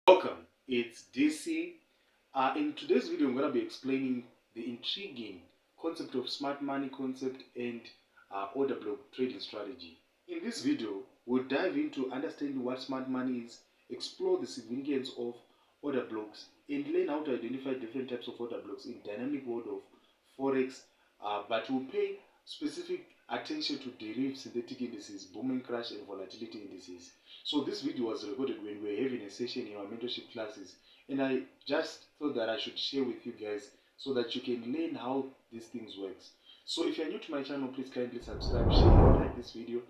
Welcome, it's DC. In today's video, I'm going to be explaining the intriguing concept of smart money concept and order block trading strategy. In this video, we'll dive into understanding what smart money is, explore the significance of order blocks, and learn how to identify different types of order blocks in dynamic world of Forex, but we'll pay specific attention to Deriv synthetic indices, booming crash, and volatility indices. So this video was recorded when we were having a session in our mentorship classes, and I just thought that I should share with you guys so that you can learn how these things works. So if you're new to my channel, please kindly subscribe, share, and like this video,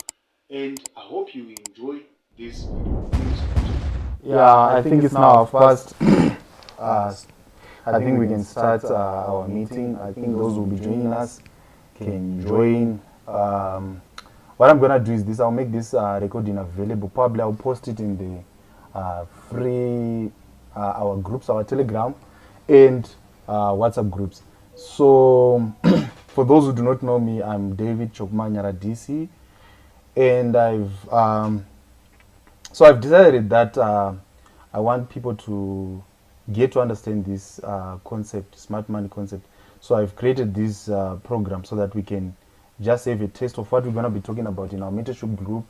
and I hope you enjoy this video. Thank you so much. Yeah, I think it's now our first. I think we can start our meeting. I think those who will be joining us can join. What I'm gonna do is this: I'll make this recording available. Probably I'll post it in the free our groups, our Telegram, and WhatsApp groups. So, for those who do not know me, I'm David Chokmanyara DC, and I've decided that I want people to get to understand this concept, smart money concept. So I've created this program so that we can just have a taste of what we're going to be talking about in our mentorship group,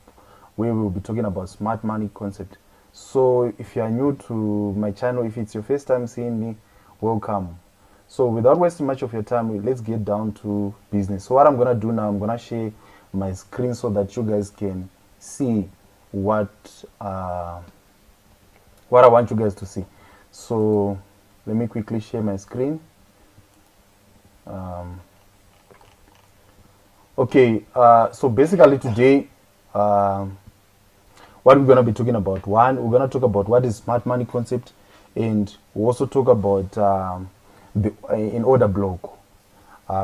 where we'll be talking about smart money concept. So if you are new to my channel, if it's your first time seeing me, welcome. So without wasting much of your time, let's get down to business. So what I'm going to do now, I'm going to share my screen so that you guys can see what I want you guys to see. So let me quickly share my screen. Okay, so basically today, what we're going to be talking about, one, we're going to talk about what is smart money concept, and we'll also talk about in order block.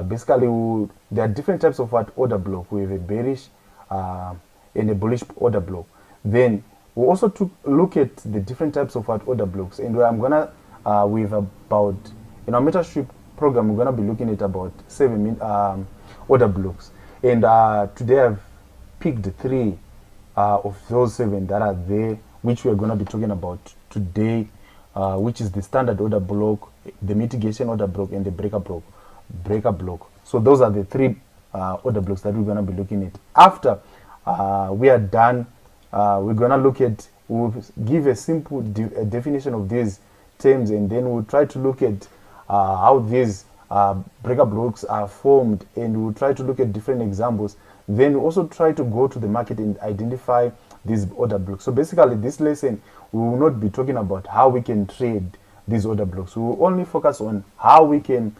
Basically, there are different types of order block. We have a bearish and a bullish order block. Then we also look at the different types of order blocks, and I'm gonna with about in our mentorship program, we're gonna be looking at about 7 order blocks. And today I've picked 3 of those 7 that are there, which we're gonna be talking about today, which is the standard order block, the mitigation order block, and the breaker block. So those are the 3 order blocks that we're gonna be looking at. After we are done, we're gonna look at, we'll give a simple definition of these terms, and then we'll try to look at how these breaker blocks are formed, and we'll try to look at different examples. Then we'll also try to go to the market and identify these order blocks. So basically this lesson, we will not be talking about how we can trade these order blocks. We will only focus on how we can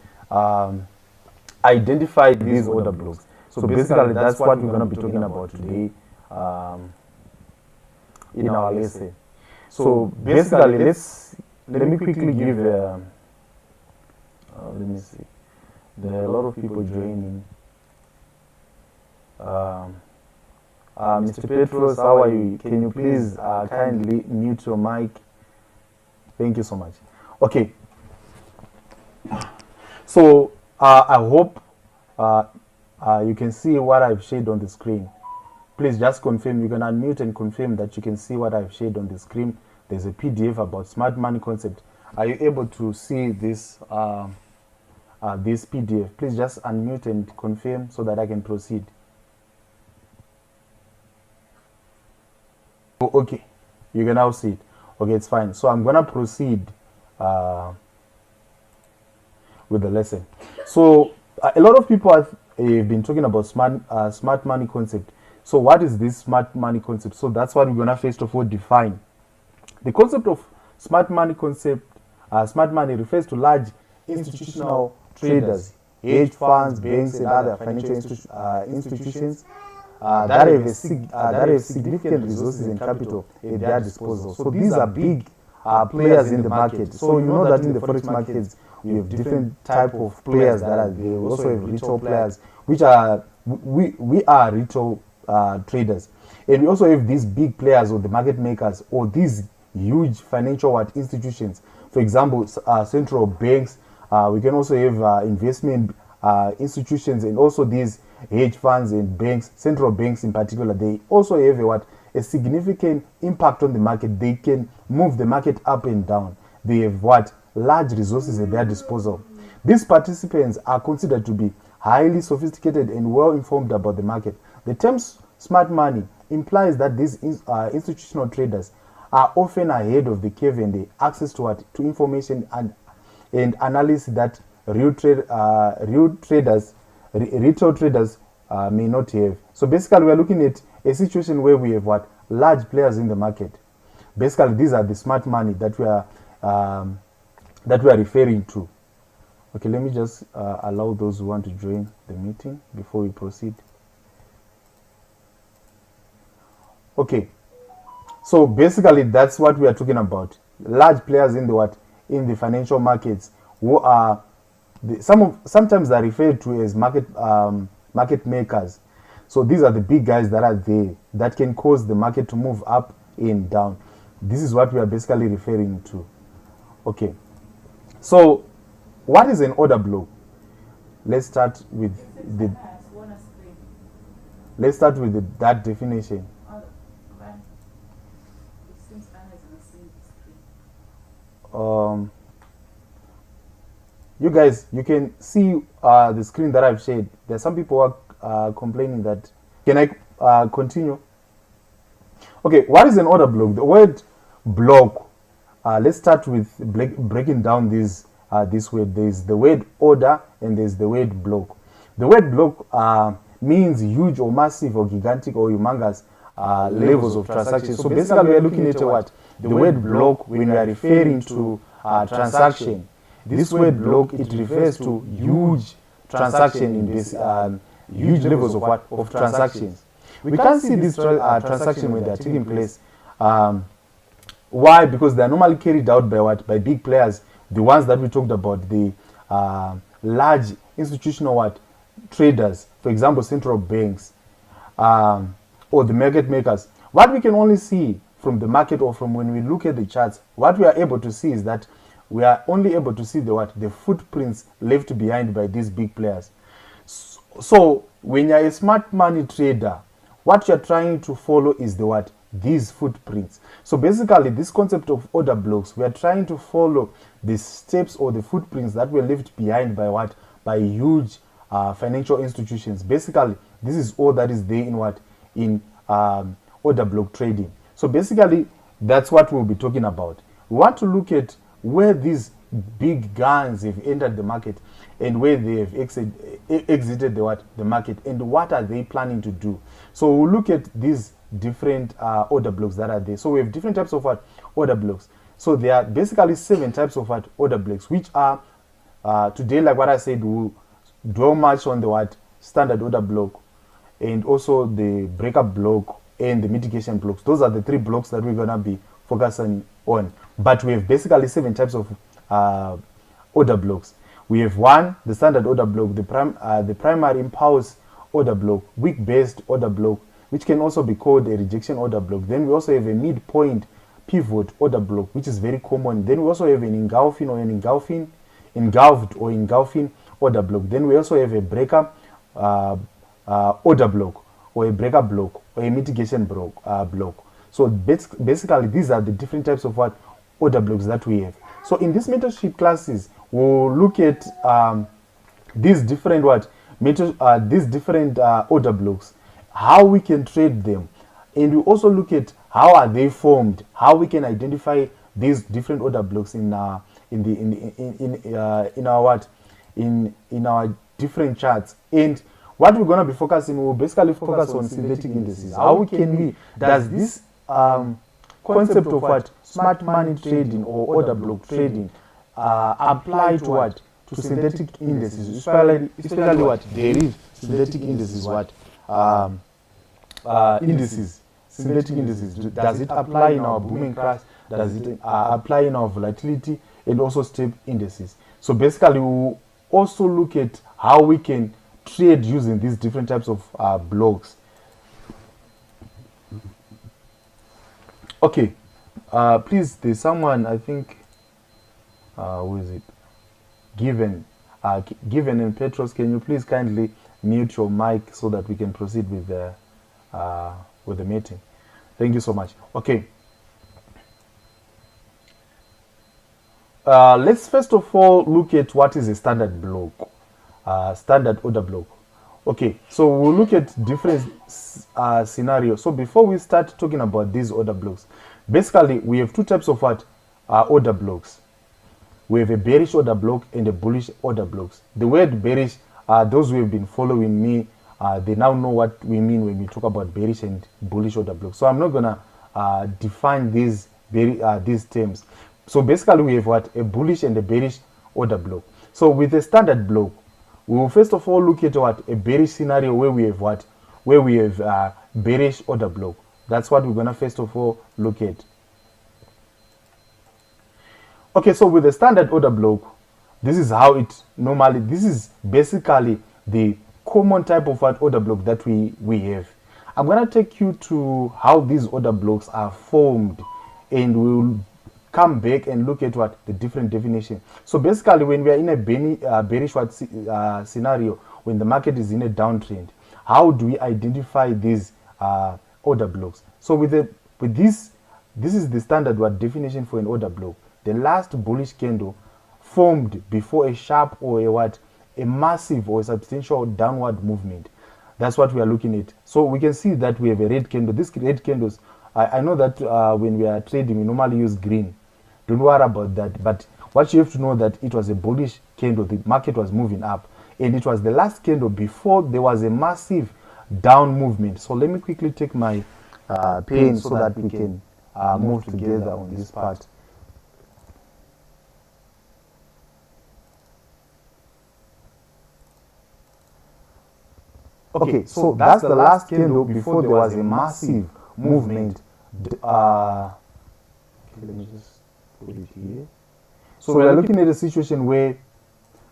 identify these order blocks. So basically that's what we're going to be talking about today in our lesson. So basically let me quickly give let me see, there are a lot of people joining. Mr. Petros, how are you? Can you please kindly mute your mic? Thank you so much. Okay, so I hope you can see what I've shared on the screen. Please just confirm. You can unmute and confirm that you can see what I've shared on the screen. There's a PDF about smart money concept. Are you able to see this this PDF? Please just unmute and confirm so that I can proceed. Oh, okay, you can now see it. Okay, it's fine. So I'm gonna proceed with the lesson. So a lot of people have been talking about smart money concept. So what is this smart money concept? So that's what we're gonna first of all define. The concept of smart money concept, smart money refers to large institutional traders, hedge funds, banks, and other financial institutions that have significant resources and capital at their disposal. So these are big players in the market. So you know that in the forex markets we have different type of players that are there. We also have retail players, which are we are retail traders, and we also have these big players or the market makers or these huge financial institutions. For example, central banks. We can also have investment institutions, and also these hedge funds and banks, central banks in particular. They also have a significant impact on the market. They can move the market up and down. They have what? Large resources at their disposal. These participants are considered to be highly sophisticated and well informed about the market. The term smart money implies that these institutional traders are often ahead of the curve and they access to what? To information and analysis that retail traders may not have. So basically, we are looking at a situation where we have what? Large players in the market. Basically, these are the smart money that we are referring to. Okay, let me just allow those who want to join the meeting before we proceed. Okay, so basically that's what we are talking about. Large players in the what? In the financial markets, who are sometimes they're referred to as market makers. So these are the big guys that are there that can cause the market to move up and down. This is what we are basically referring to. Okay, so what is an order block? Let's start with that definition. You guys, you can see the screen that I've shared. There's some people who are complaining that. Can I continue? Okay, what is an order block? The word block. Let's start with breaking down this word. There's the word order and there's the word block. The word block means huge or massive or gigantic or humongous levels of transactions. So basically, we are looking at what? The word block when we are referring to transaction. This word block, it refers to huge transaction in this huge levels of what? Of transactions. We can't see this transaction when they are taking place. Why? Because they are normally carried out by what? By big players, the ones that we talked about, the large institutional what? Traders, for example, central banks, or the market makers. What we can only see from the market or from when we look at the charts, what we are able to see is that we are only able to see the what? The footprints left behind by these big players. So when you're a smart money trader, what you're trying to follow is the what? These footprints. So basically, this concept of order blocks, we are trying to follow the steps or the footprints that were left behind by what? By huge financial institutions. Basically, this is all that is there in what? In order block trading. So basically, that's what we'll be talking about. We want to look at where these big guns have entered the market and where they have exited the market, and what are they planning to do. So we'll look at these different order blocks that are there. So we have different types of what? Order blocks. So there are basically 7 types of what? Order blocks, which are today, like what I said, we'll dwell much on the what? Standard order block, and also the breakup block and the mitigation blocks. Those are the 3 blocks that we're gonna be focusing on. But we have basically 7 types of order blocks. We have 1, the standard order block, the primary impulse order block, weak-based order block, which can also be called a rejection order block. Then we also have a midpoint pivot order block, which is very common. Then we also have an engulfed or engulfing order block. Then we also have a breakup order block, or a breakup block, or a mitigation block. So basically, these are the different types of what? Order blocks that we have. So in these mentorship classes, we'll look at these different order blocks, how we can trade them, and we also look at how are they formed, how we can identify these different order blocks in our different charts. And what we're going to be focusing, we'll basically focus on synthetic indices. How does this concept of what? Smart money trading or order block trading apply to what? To synthetic indices, especially what? Deriv synthetic indices, what? Indices, synthetic indices. Does it apply in our booming crash? Does it apply in our volatility, and also step indices? So basically, we'll also look at how we can trade using these different types of blocks. Okay, please, there's someone, I think, who is it? Given and Petros, can you please kindly mute your mic so that we can proceed with the meeting? Thank you so much. Okay. Let's first of all look at what is a standard block, standard order block. Okay, so we'll look at different scenarios. So before we start talking about these order blocks, basically we have two types of what order blocks. We have a bearish order block and a bullish order blocks. The word bearish, those who have been following me, they now know what we mean when we talk about bearish and bullish order blocks. So I'm not gonna define these terms. So basically we have what a bullish and a bearish order block. So with a standard block, we will first of all look at what a bearish scenario where we have what bearish order block. That's what we're gonna first of all look at. Okay, so with the standard order block, this is how it normally, this is basically the common type of what order block that we have. I'm going to take you to how these order blocks are formed, and we'll come back and look at what the different definition. So basically when we are in a bearish scenario, when the market is in a downtrend, how do we identify these order blocks? So with this is the standard definition for an order block. The last bullish candle formed before a sharp or a massive or a substantial downward movement. That's what we are looking at. So we can see that we have a red candle. These red candles, I know that when we are trading, we normally use green. Don't worry about that. But what you have to know that it was a bullish candle. The market was moving up, and it was the last candle before there was a massive down movement. So let me quickly take my pen so that we can move together on this part. Okay, so that's the last candle before there was a massive movement. Okay, let me just put it here. So we are looking at a situation where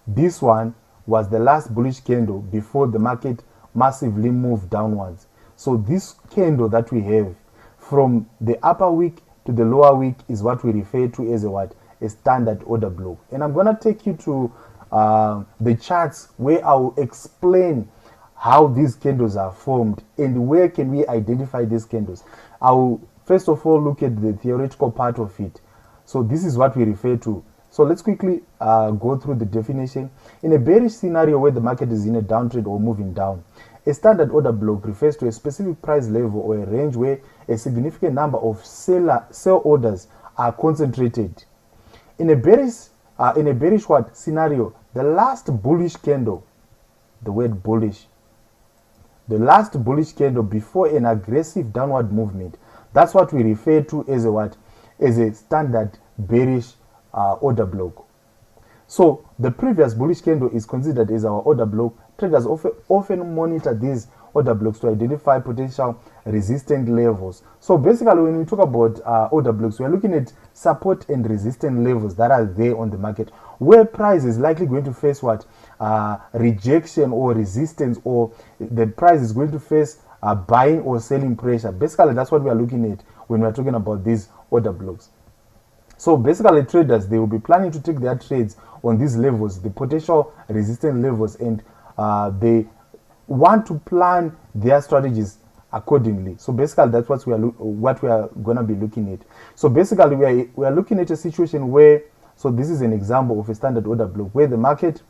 this one was the last bullish candle before the market massively moved downwards. So this candle that we have from the upper wick to the lower wick is what we refer to as a standard order block. And I'm going to take you to the charts where I will explain how these candles are formed and where can we identify these candles. I will first of all look at the theoretical part of it. So this is what we refer to. So let's quickly go through the definition. In a bearish scenario where the market is in a downtrend or moving down, a standard order block refers to a specific price level or a range where a significant number of sell orders are concentrated. In a bearish scenario, the last bullish candle, the word bullish, the last bullish candle before an aggressive downward movement, that's what we refer to as a standard bearish order block. So the previous bullish candle is considered as our order block. Traders often monitor these order blocks to identify potential resistant levels. So basically when we talk about order blocks, we are looking at support and resistance levels that are there on the market, where price is likely going to face rejection or resistance, or the price is going to face buying or selling pressure. Basically that's what we are looking at when we are talking about these order blocks. So basically traders, they will be planning to take their trades on these levels, the potential resistance levels, and they want to plan their strategies accordingly. So basically that's what we are going to be looking at. So basically we are looking at a situation where, so this is an example of a standard order block where the market,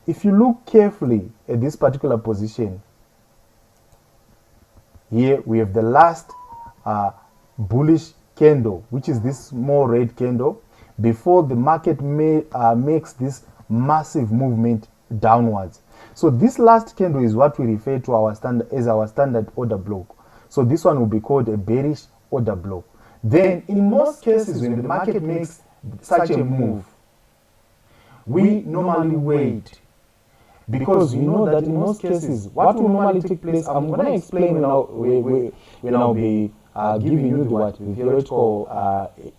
if you look carefully at this particular position here, we have the last bullish candle, which is this small red candle, before the market makes this massive movement downwards. So this last candle is what we refer to our standard order block. So this one will be called a bearish order block. Then in most cases when the market makes such a move, we normally wait, because you know that in most cases what will normally take place, I'm going to explain when I'll be giving you the theoretical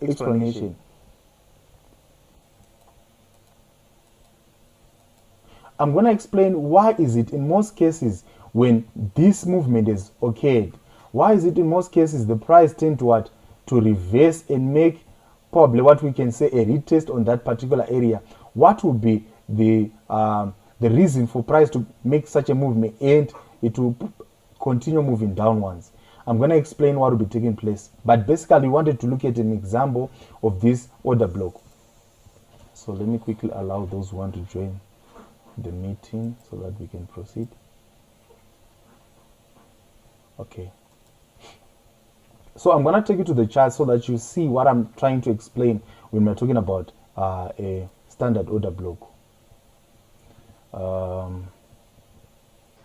explanation. I'm going to explain why is it in most cases when this movement is occurred, why is it in most cases the price tend to reverse and make probably what we can say a retest on that particular area. What would be the reason for price to make such a movement and it will continue moving downwards. I'm going to explain what will be taking place, but basically we wanted to look at an example of this order block. So let me quickly allow those who want to join the meeting so that we can proceed. Okay, so I'm going to take you to the chart so that you see what I'm trying to explain when we're talking about a standard order block.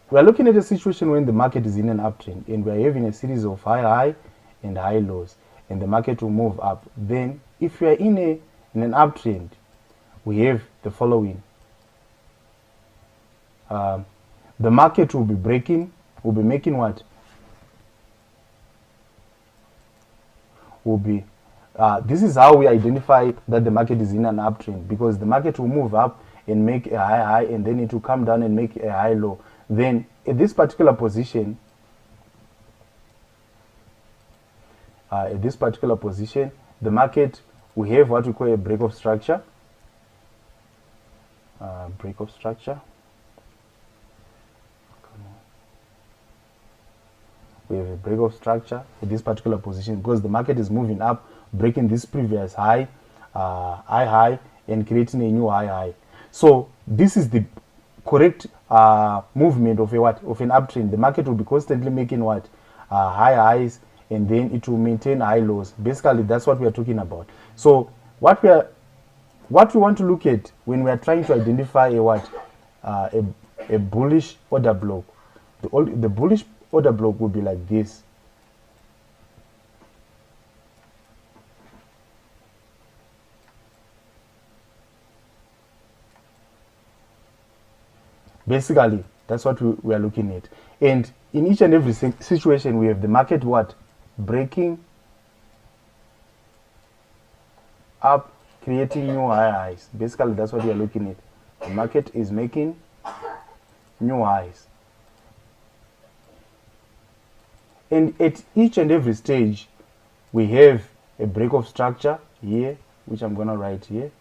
We're looking at a situation when the market is in an uptrend and we're having a series of high and high lows, and the market will move up. Then if we are in an uptrend, we have the following. The market will be breaking, will be making what? Will be this is how we identify that the market is in an uptrend, because the market will move up and make a high and then it will come down and make a high low. Then at this particular position, the market will have what we call a break of structure. We have a break of structure at this particular position because the market is moving up, breaking this previous high and creating a new high. So this is the correct movement of an uptrend. The market will be constantly making what? High highs, and then it will maintain high lows. Basically, that's what we are talking about. So what we want to look at when we are trying to identify a bullish order block. The bullish order block will be like this. Basically, that's what we are looking at. And in each and every situation, we have the market what? Breaking up, creating new high highs. Basically, that's what we are looking at. The market is making new highs. And at each and every stage, we have a break of structure here, which I'm going to write here.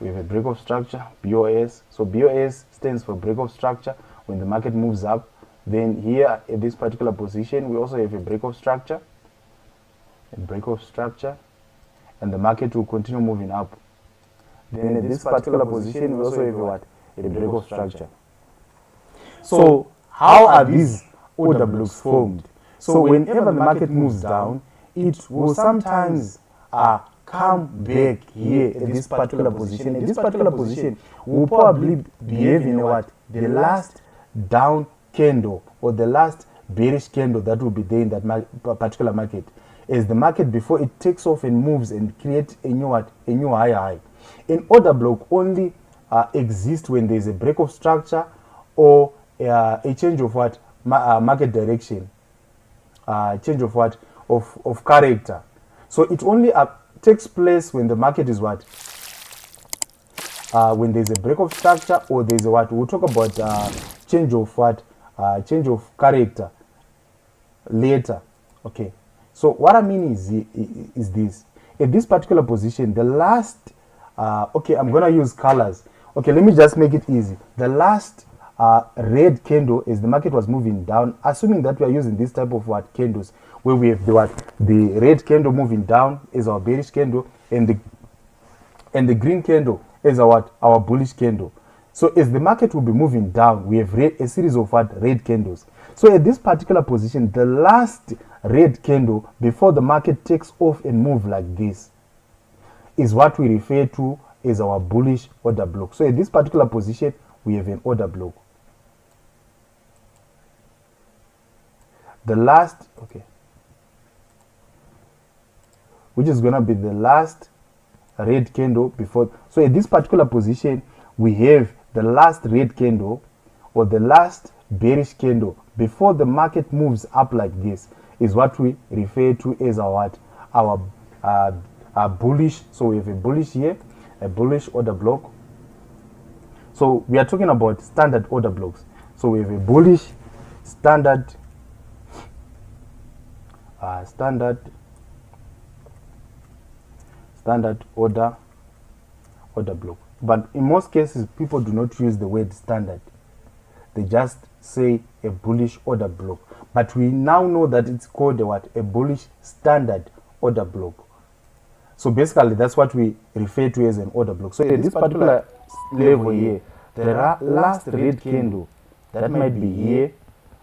We have a break of structure, BOS. So BOS stands for break of structure when the market moves up. Then here at this particular position, we also have a break of structure. And the market will continue moving up. Then at this particular position, we also have a break of structure. So how are these order blocks formed? So whenever the market moves down, it will sometimes come back here at this particular position. At this particular position, we'll probably be having the last down candle or the last bearish candle that will be there in that particular market. As the market, before it takes off and moves and creates a new high. An order block only exists when there is a break of structure or a change of market direction. Change of character. So it only takes place when the market is when there's a break of structure or there's we'll talk about change of character later. Okay, so what I mean is this. At this particular position, the last okay, I'm gonna use colors. Okay, let me just make it easy. The last red candle as the market was moving down, assuming that we are using this type of candles where we have the red candle moving down is our bearish candle, and the green candle is our bullish candle. So as the market will be moving down, we have a series of red candles. So at this particular position, the last red candle before the market takes off and move like this is what we refer to as our bullish order block. So at this particular position, we have an order block. The last, okay, which is going to be the last red candle before. So at this particular position, we have the last red candle or the last bearish candle before the market moves up like this is what we refer to as our bullish. So we have a bullish here, a bullish order block. So we are talking about standard order blocks. So we have a bullish standard order block. But in most cases, people do not use the word standard. They just say a bullish order block. but we now know that it's called a what? A bullish standard order block. So basically that's what we refer to as an order block. So at this particular level here, the last red candle that might be here.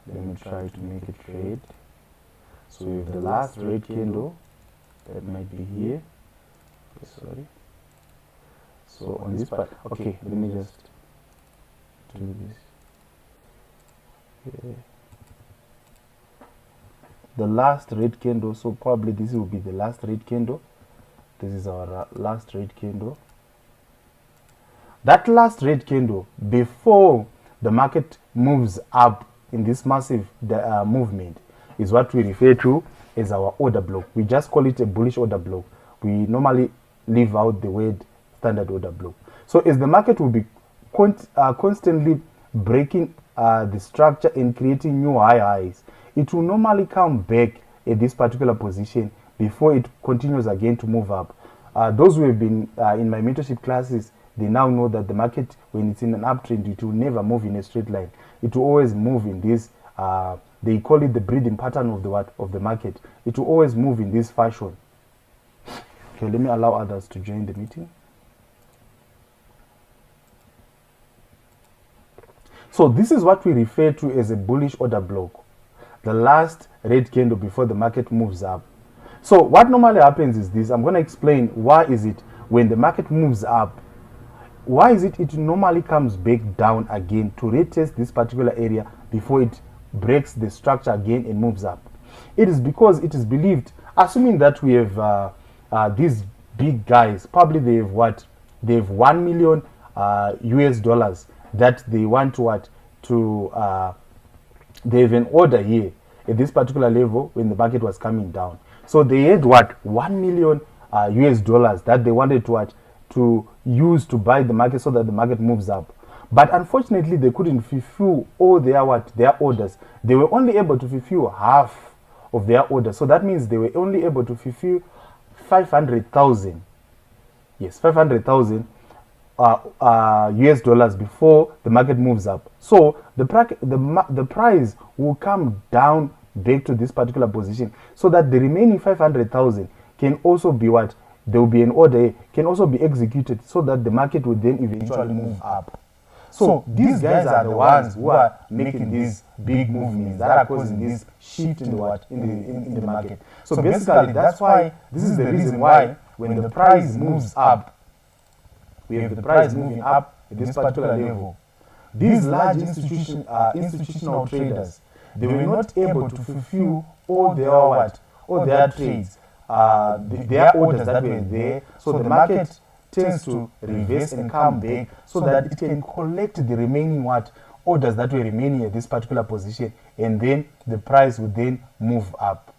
Let me try to make it red. So we have the last red candle that might be here. Okay, sorry. So on this part, okay, let me just do this. Okay. The last red candle, so probably this will be the last red candle. This is our last red candle. That last red candle, before the market moves up in this massive movement, is what we refer to as our order block. We just call it a bullish order block. We normally leave out the word standard order block. So as the market will be constantly breaking the structure and creating new high highs, it will normally come back at this particular position before it continues again to move up. Those who have been in my mentorship classes, they now know that the market, when it's in an uptrend, it will never move in a straight line. It will always move in this, they call it the breathing pattern of the market. It will always move in this fashion. Okay, let me allow others to join the meeting. So this is what we refer to as a bullish order block. The last red candle before the market moves up. So what normally happens is this. I'm going to explain why is it when the market moves up, why is it normally comes back down again to retest this particular area before it breaks the structure again and moves up. It is because it is believed, assuming that we have these big guys, probably they have what? They have 1 million US dollars that they want to what? They have an order here at this particular level when the market was coming down. So they had what? 1 million US dollars that they wanted to what? To use to buy the market so that the market moves up. But unfortunately, they couldn't fulfill all their orders. They were only able to fulfill half of their orders. So that means they were only able to fulfill 500,000. Yes, 500,000 US dollars before the market moves up. So the price will come down back to this particular position so that the remaining 500,000 can also be what? There will be an order, can also be executed so that the market will then eventually move up. So these guys are the ones who are making these big movements that are causing this shift in the market. So basically that's why this is the reason why when the price moves up, we have the price moving up at this particular level. These large institutional traders, they were not able to fulfill all their trades, their orders that were there. So the market tends to reverse and come back so that it can collect the remaining orders that were remaining at this particular position, and then the price would then move up.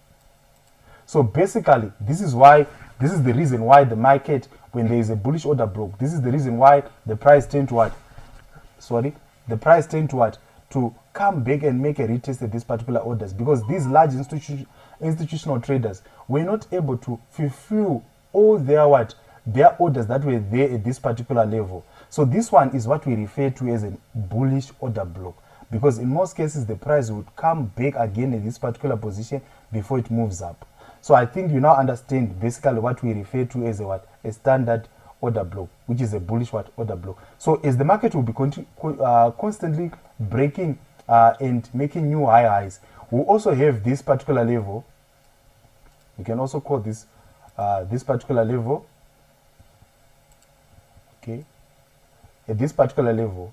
So basically, this is the reason why the market, when there is a bullish order block, this is the reason why the price tend to what? Sorry, the price tend to what? To come back and make a retest at these particular orders, because these large institutional traders were not able to fulfill all their orders that were there at this particular level. So this one is what we refer to as a bullish order block, because in most cases the price would come back again at this particular position before it moves up. So I think you now understand basically what we refer to as a standard order block, which is a bullish order block. So as the market will be constantly breaking and making new high highs, we'll also have this particular level. We can also call this this particular level. Okay, at this particular level,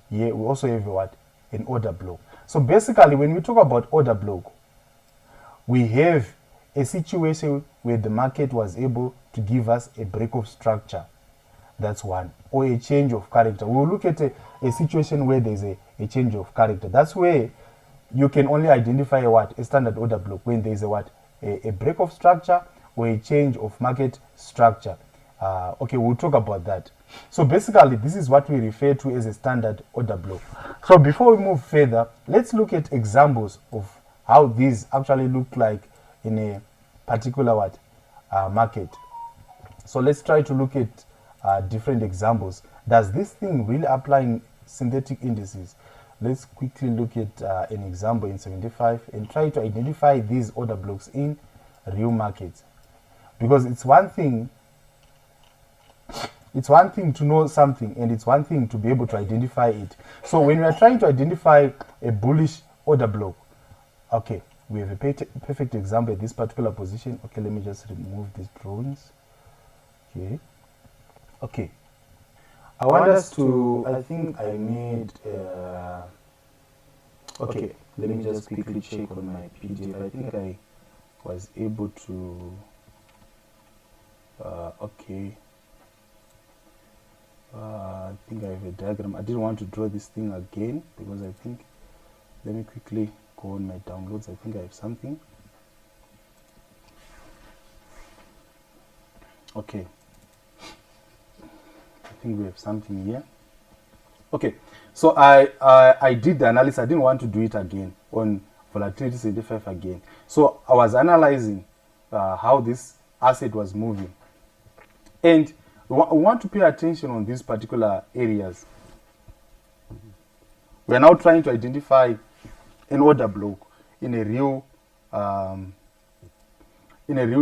yeah, we also have an order block. So basically, when we talk about order block, we have a situation where the market was able to give us a break of structure. That's one. Or a change of character. We'll look at a situation where there's a change of character. That's where you can only identify a standard order block, when there's a break of structure or a change of market structure. Okay, we'll talk about that. So basically, this is what we refer to as a standard order block. So before we move further, let's look at examples of how these actually look like in a particular market. So let's try to look at different examples. Does this thing really apply in synthetic indices? let's quickly look at an example in 75 and try to identify these order blocks in real markets, because it's one thing to know something and it's one thing to be able to identify it. So when we are trying to identify a bullish order block, okay, we have a perfect example at this particular position. Okay, let me just remove these drawings. Okay, I want us to, I think I made okay, let me just quickly check on my PDF. I think I was able to okay, I think I have a diagram. I didn't want to draw this thing again because I think, let me quickly go on my downloads. I think I have something. Okay, I think we have something here. Okay, so I did the analysis. I didn't want to do it again on volatility 75 again. So I was analyzing how this asset was moving, and we want to pay attention on these particular areas. We are now trying to identify an order block in a real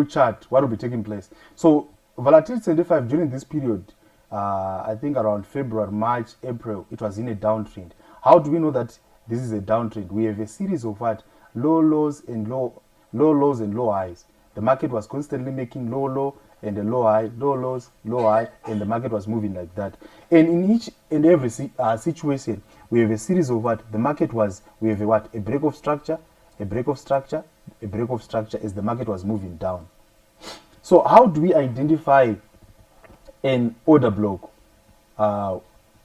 chart. What will be taking place? So volatility 75 during this period, I think around February, March, April, it was in a downtrend. How do we know that this is a downtrend? We have a series of what? Low lows and low lows and low highs. The market was constantly making low and a low high, low lows, low high, and the market was moving like that. And in each and every situation, we have a series of what? The market was, we have a what? A break of structure, a break of structure, a break of structure as the market was moving down. So how do we identify an order block?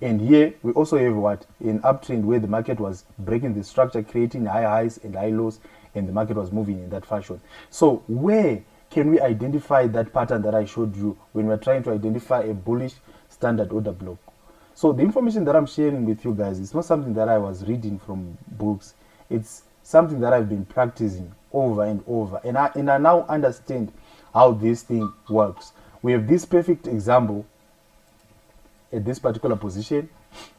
And here we also have what? An uptrend where the market was breaking the structure, creating high highs and high lows, and the market was moving in that fashion. So where can we identify that pattern that I showed you when we're trying to identify a bullish standard order block? So the information that I'm sharing with you guys is not something that I was reading from books. It's something that I've been practicing over and over, and I now understand how this thing works. We have this perfect example at this particular position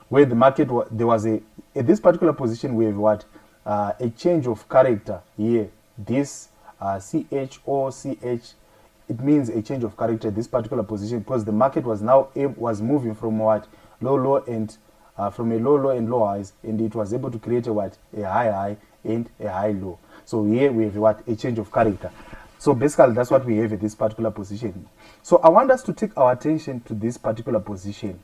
where the market at this particular position we have what? A change of character here. This CH or CH, it means a change of character at this particular position because the market was now moving from what? Low and from a low and low highs, and it was able to create a what? A high and a high low. So here we have what? A change of character. So basically that's what we have at this particular position. So I want us to take our attention to this particular position.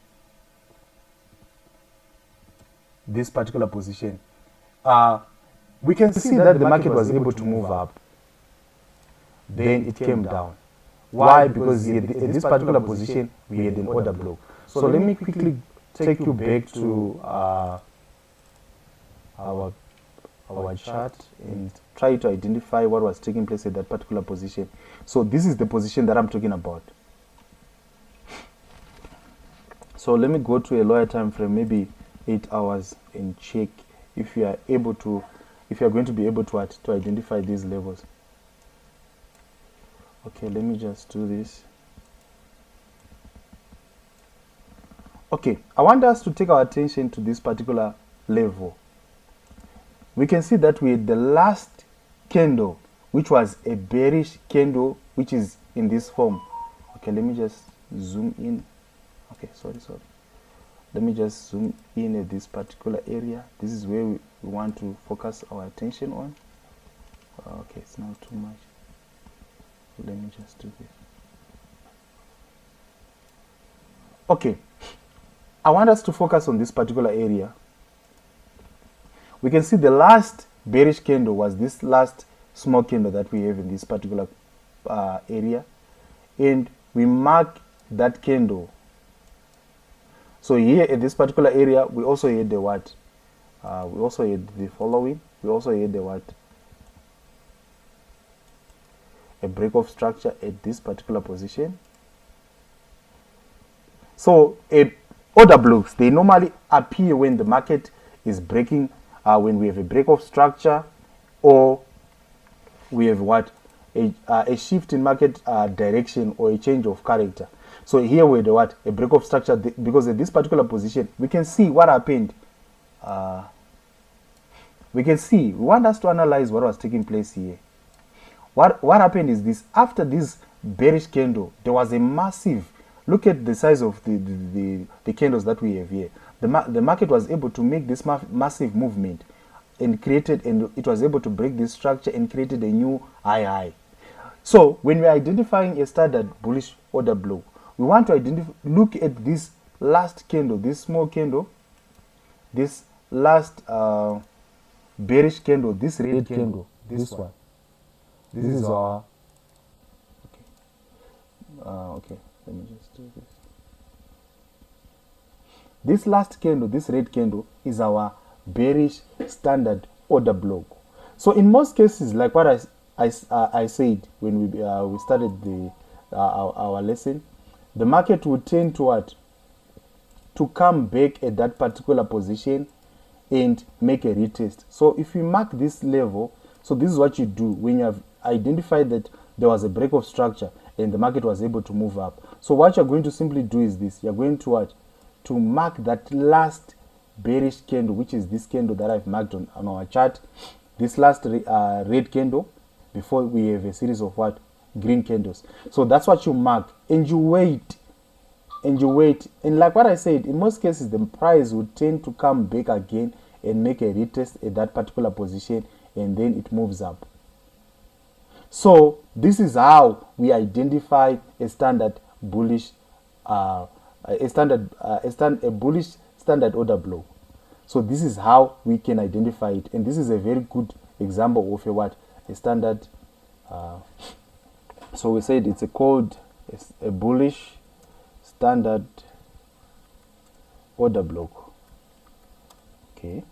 This particular position. We can see that the market was able to move up. Then it came down. Why? Because at this particular position we had an order block. So let me quickly take you back to our chart and try to identify what was taking place at that particular position. So this is the position that I'm talking about. So let me go to a lower time frame, maybe 8 hours, and check if you are able to, if you are going to be able to identify these levels. Okay, let me just do this. Okay, I want us to take our attention to this particular level. We can see that we had the last candle, which was a bearish candle, which is in this form. Okay, let me just zoom in. Okay, sorry. Let me just zoom in at this particular area. This is where we want to focus our attention on. Okay, it's not too much. Let me just do this. Okay, I want us to focus on this particular area. We can see the last bearish candle was this last small candle that we have in this particular area, and we mark that candle. So here at this particular area, we also had the what? We also had the following. We also had the what? A break of structure at this particular position. So order blocks, they normally appear when the market is breaking, when we have a break of structure, or we have what? A shift in market direction, or a change of character. So here we had what? A break of structure, because at this particular position we can see what happened. we can see, we want us to analyze what was taking place here. What happened is this: after this bearish candle, there was a massive, look at the size of the candles that we have here. The market was able to make this massive movement and it was able to break this structure and created a new high. So when we're identifying a standard bullish order block, we want to look at this last candle, this small candle, this last bearish candle, this red candle, this one. This is our okay. Let me just do this. This last candle, this red candle, is our bearish standard order block. So in most cases, like what I said when we started our lesson, the market would tend to what? To come back at that particular position and make a retest. So if you mark this level, so this is what you do when you have identified that there was a break of structure and the market was able to move up. So what you're going to simply do is this: you're going to what? To mark that last bearish candle, which is this candle that I've marked on our chart, this last red candle, before we have a series of what? Green candles. So that's what you mark, and you wait. And you wait, and like what I said, in most cases the price would tend to come back again and make a retest at that particular position, and then it moves up. So this is how we identify a standard bullish a bullish standard order block. So this is how we can identify it, and this is a very good example of a standard so we said it's called a bullish standard order block. Okay,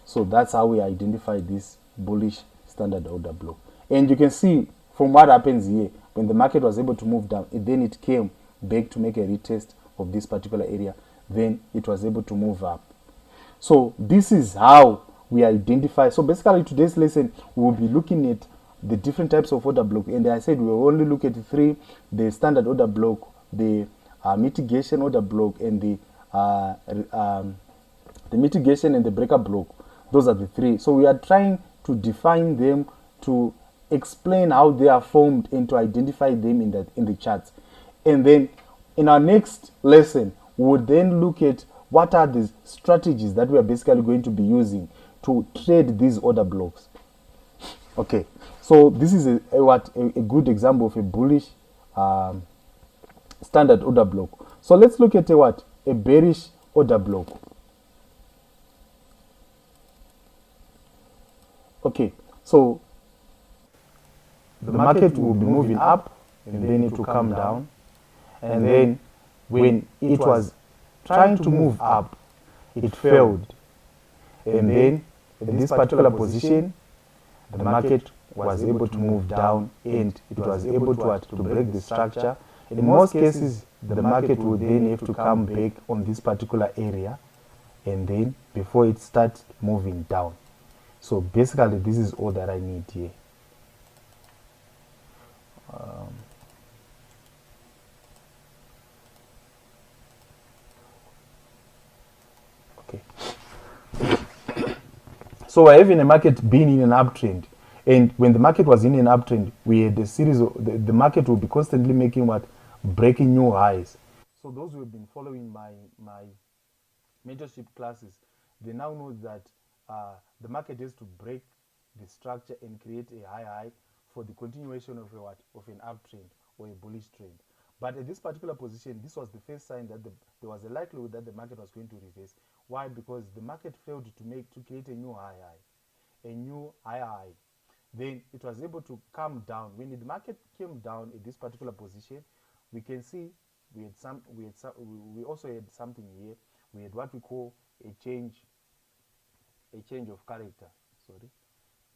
so that's how we identify this bullish standard order block. And you can see from what happens here, when the market was able to move down, then it came back to make a retest of this particular area, then it was able to move up. So this is how we identify. So basically today's lesson we will be looking at the different types of order block, and I said we will only look at three: the standard order block, the mitigation order block, and the mitigation and the breaker block. Those are the three. So we are trying to define them, to explain how they are formed, and to identify them in the charts. And then in our next lesson we would then look at what are the strategies that we are basically going to be using to trade these order blocks. Okay, so this is a good example of a bullish standard order block. So let's look at a bearish order block. Okay, so the market will be moving up, and then it will come down, and then when it was trying to move up, it failed, and then at this particular position the market was able to move down, and it was able to break the structure. In most cases the market would then have to come back on this particular area, and then before it starts moving down. So basically this is all that I need here. Okay, so we're having a market being in an uptrend, and when the market was in an uptrend, we had a series of the market will be constantly making breaking new highs. So those who have been following my mentorship classes, they now know that the market has to break the structure and create a high for the continuation of an uptrend or a bullish trend. But at this particular position, this was the first sign that there was a likelihood that the market was going to reverse. Why? Because the market failed to create a new high. Then it was able to come down. When the market came down at this particular position, we can see we also had something here. We had what we call a change of character.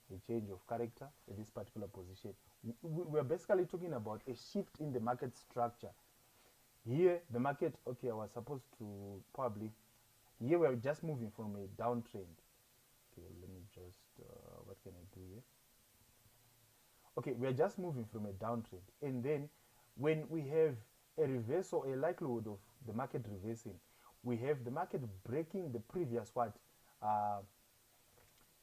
A change of character at this particular position. We're basically talking about a shift in the market structure. Here the market, okay, I was supposed to probably, here we're just moving from a downtrend. Okay, let me just what can I do here? Okay, we are just moving from a downtrend, and then when we have a reversal, a likelihood of the market reversing, we have the market breaking the previous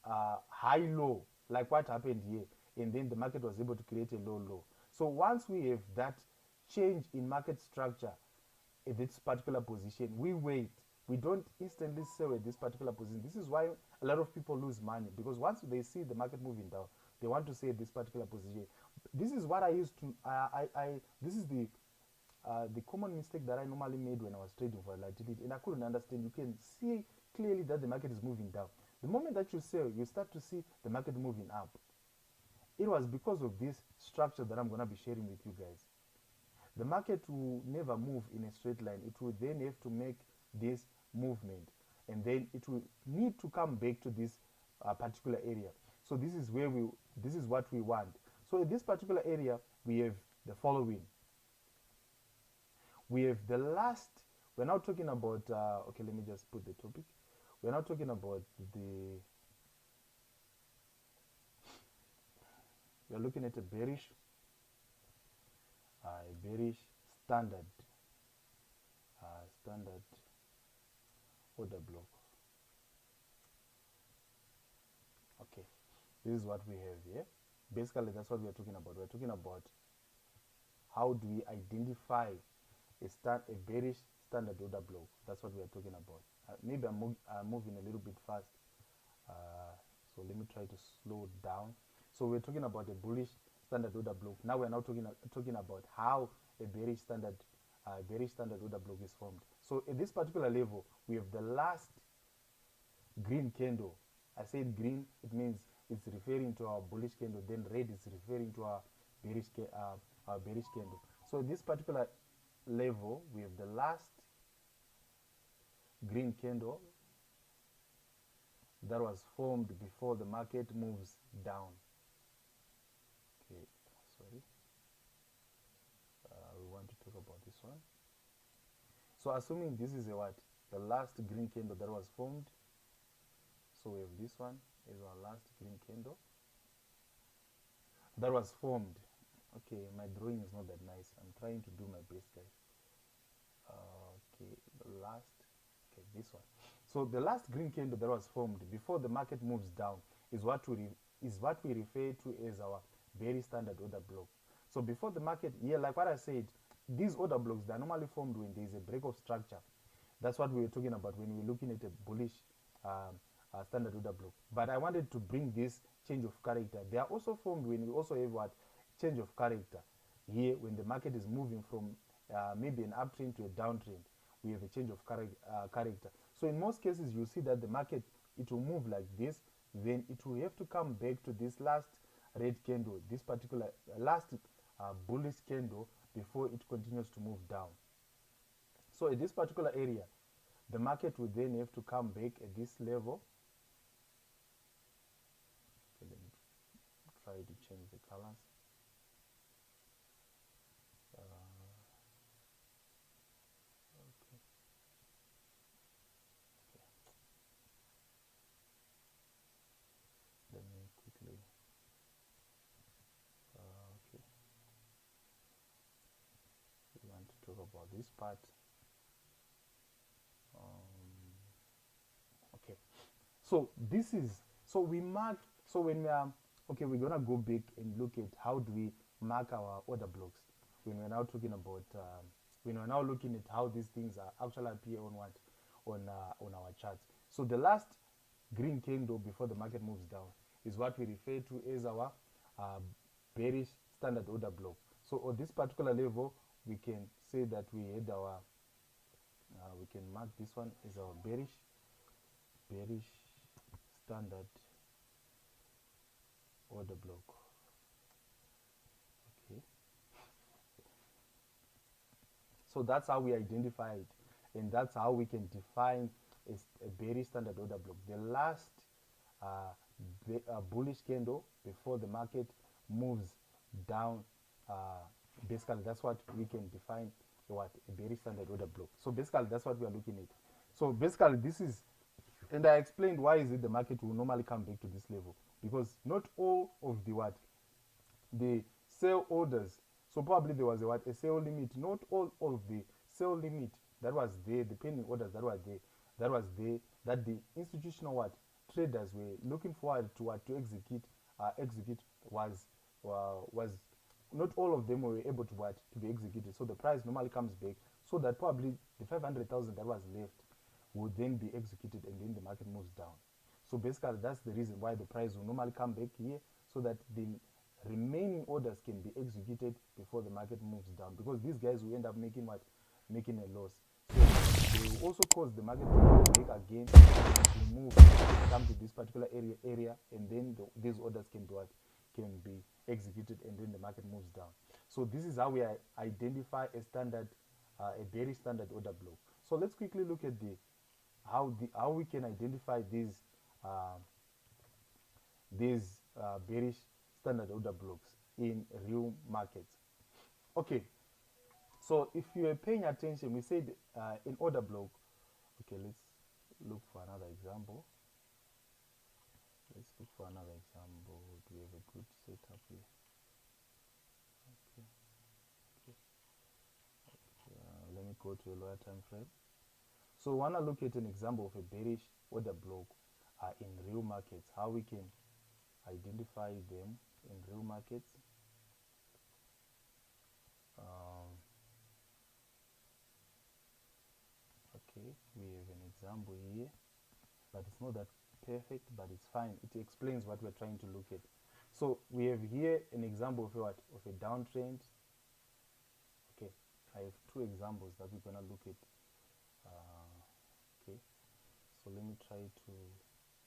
high low, like what happened here, and then the market was able to create a low low. So once we have that change in market structure at this particular position, we wait. We don't instantly sell at this particular position. This is why a lot of people lose money, because once they see the market moving down, they want to sell at this particular position. This is what I used to. This is the common mistake that I normally made when I was trading volatility, and I couldn't understand. You can see clearly that the market is moving down. The moment that you sell, you start to see the market moving up. It was because of this structure that I'm going to be sharing with you guys. The market will never move in a straight line. It will then have to make this movement, and then it will need to come back to this particular area. So this is where this is what we want. So in this particular area, we have the following. We have the last. We're now talking about. Okay, let me just put the topic. We're now talking about the. We're looking at a bearish standard standard order block. Okay, this is what we have here. Basically, that's what we are talking about. We're talking about how do we identify a bearish standard order block. That's what we are talking about. Maybe I'm moving a little bit fast, so let me try to slow down. So we're talking about a bullish standard order block. Now we're now talking about how a bearish standard order block is formed. So at this particular level, we have the last green candle. I said green, it means it's referring to our bullish candle. Then red is referring to our bearish candle. So at this particular level, we have the last green candle that was formed before the market moves down. Okay, sorry. We want to talk about this one. So assuming this is a what? The last green candle that was formed. So we have this one is our last green candle that was formed. Okay, my drawing is not that nice. I'm trying to do my best, guys. Okay, this one. So the last green candle that was formed before the market moves down is what we refer to as our bearish standard order block. So before the market, like what I said, these order blocks, they're normally formed when there is a break of structure. That's what we were talking about when we were looking at a bullish standard order block. But I wanted to bring this change of character. They are also formed when we also have what? Change of character. Here, when the market is moving from maybe an uptrend to a downtrend, we have a change of character. So in most cases, you see that the market, it will move like this, then it will have to come back to this last red candle, this particular last bullish candle, before it continues to move down. So at this particular area, the market will then have to come back at this level. Okay, let me try to change the colors. Okay. Let me quickly. Okay. We want to talk about this part. Okay. So this is, so we mark, so when we are, okay, we're gonna go back and look at how do we mark our order blocks when we're now talking about, when we're now looking at how these things are actually appear on what, on our charts. So the last green candle before the market moves down is what we refer to as our bearish standard order block. So at this particular level, we can say that we had our, we can mark this one as our bearish standard order block. Okay. So that's how we identify it, and that's how we can define a bearish standard order block. The last bullish candle before the market moves down. Basically, that's what we can define what a bearish standard order block. So basically, that's what we are looking at. So basically, this is, and I explained why is it the market will normally come back to this level, because not all of the what, the sell orders. So probably there was a sell limit. Not all of the sell limit that was there, the pending orders that were there, that the institutional traders were looking forward to what to execute was not all of them were able to be executed. So the price normally comes back, so that probably the 500,000 that was left would then be executed, and then the market moves down. So basically, that's the reason why the price will normally come back here, so that the remaining orders can be executed before the market moves down. Because these guys will end up making what? Making a loss. So they will also cause the market to come back again, to move, come to this particular area, and then these orders can do what? Can be executed, and then the market moves down. So this is how we identify a bearish standard order block. So let's quickly look at how we can identify uh, bearish standard order blocks in real markets. Okay, so if you are paying attention, we said in order block. Okay, let's look for another example. Let's look for another example. Do we have a good setup here? Okay. Let me go to a lower time frame. So we want to look at an example of a bearish order block in real markets, how we can identify them in real markets. Okay, we have an example here, but it's not that perfect, but it's fine. It explains what we're trying to look at. So we have here an example of what? Of a downtrend. Okay, I have two examples that we're gonna look at. Okay, so let me try to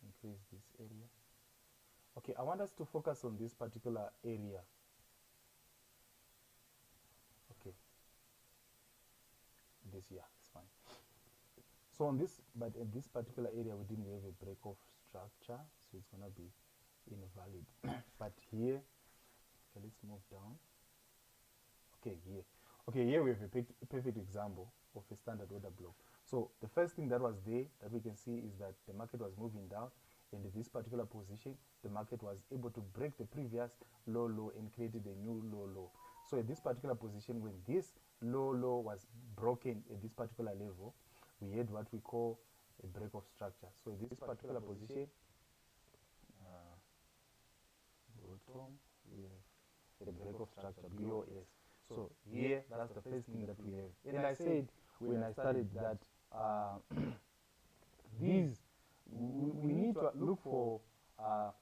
increase this area. Okay, I want us to focus on this particular area. Okay, this, yeah, it's fine. So on this, but in this particular area, we didn't have a break of structure, so it's gonna be invalid. But here, okay, let's move down. Okay, here we have a perfect example of a standard order block. So the first thing that was there that we can see is that the market was moving down, and in this particular position, the market was able to break the previous low and created a new low. So at this particular position, when this low was broken at this particular level, we had what we call a break of structure. So at this particular position, bottom, we have a break of structure, BOS. So here, that's the first thing that we have. And I said when I started that we need to look for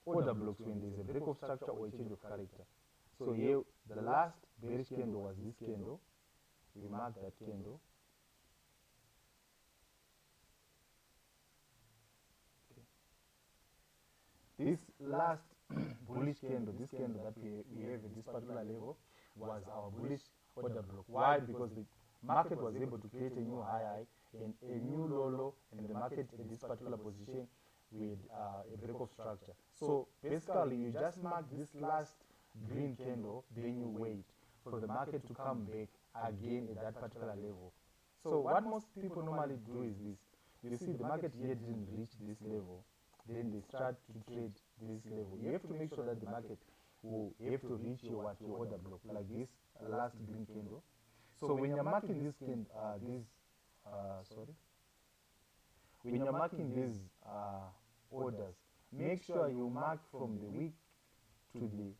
order blocks when there's a break of structure or a change of character. So here, the last bearish candle was this candle. We mark that candle. Okay. This last bullish candle, this candle that we have at this particular level, was our bullish order block. Why? Because the market was able to create a new high and a new low, and the market in this particular position with a break of structure. So basically, you just mark this last green candle, then you wait for the market to come back again at that particular level. So what most people normally do is this. You see the market here didn't reach this level, then they start to trade this level. You have to make sure that the market will have to reach your order block, like this last green candle. So when you're marking this when you're marking these orders, make sure you mark from the wick to the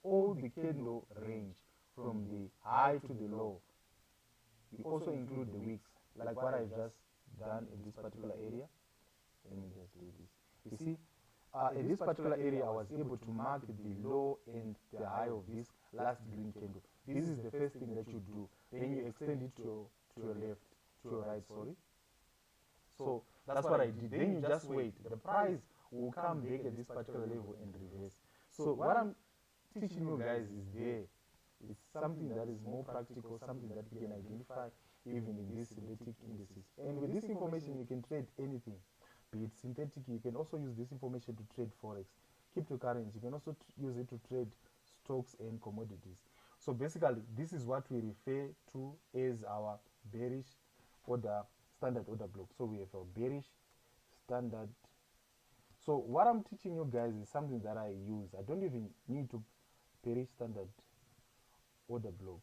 all the candle range, from the high to the low. You also include the wicks, like what I've just done in this particular area. Let me just do this. You see, in this particular area, I was able to mark the low and the high of this last green candle. This is the first thing that you do. Then you extend it to your left, to your right, sorry. So that's what I did. Then you just wait. The price will come back at this particular level and reverse. So what I'm teaching you guys is there. It's something that is more practical, something that you can identify even in these synthetic indices. And with this information, you can trade anything, be it synthetic. You can also use this information to trade Forex, cryptocurrency. You can also use it to trade stocks and commodities. So basically, this is what we refer to as our bearish order, standard order block. So we have a bearish standard. So what I'm teaching you guys is something that I use. I don't even need to bearish standard order block.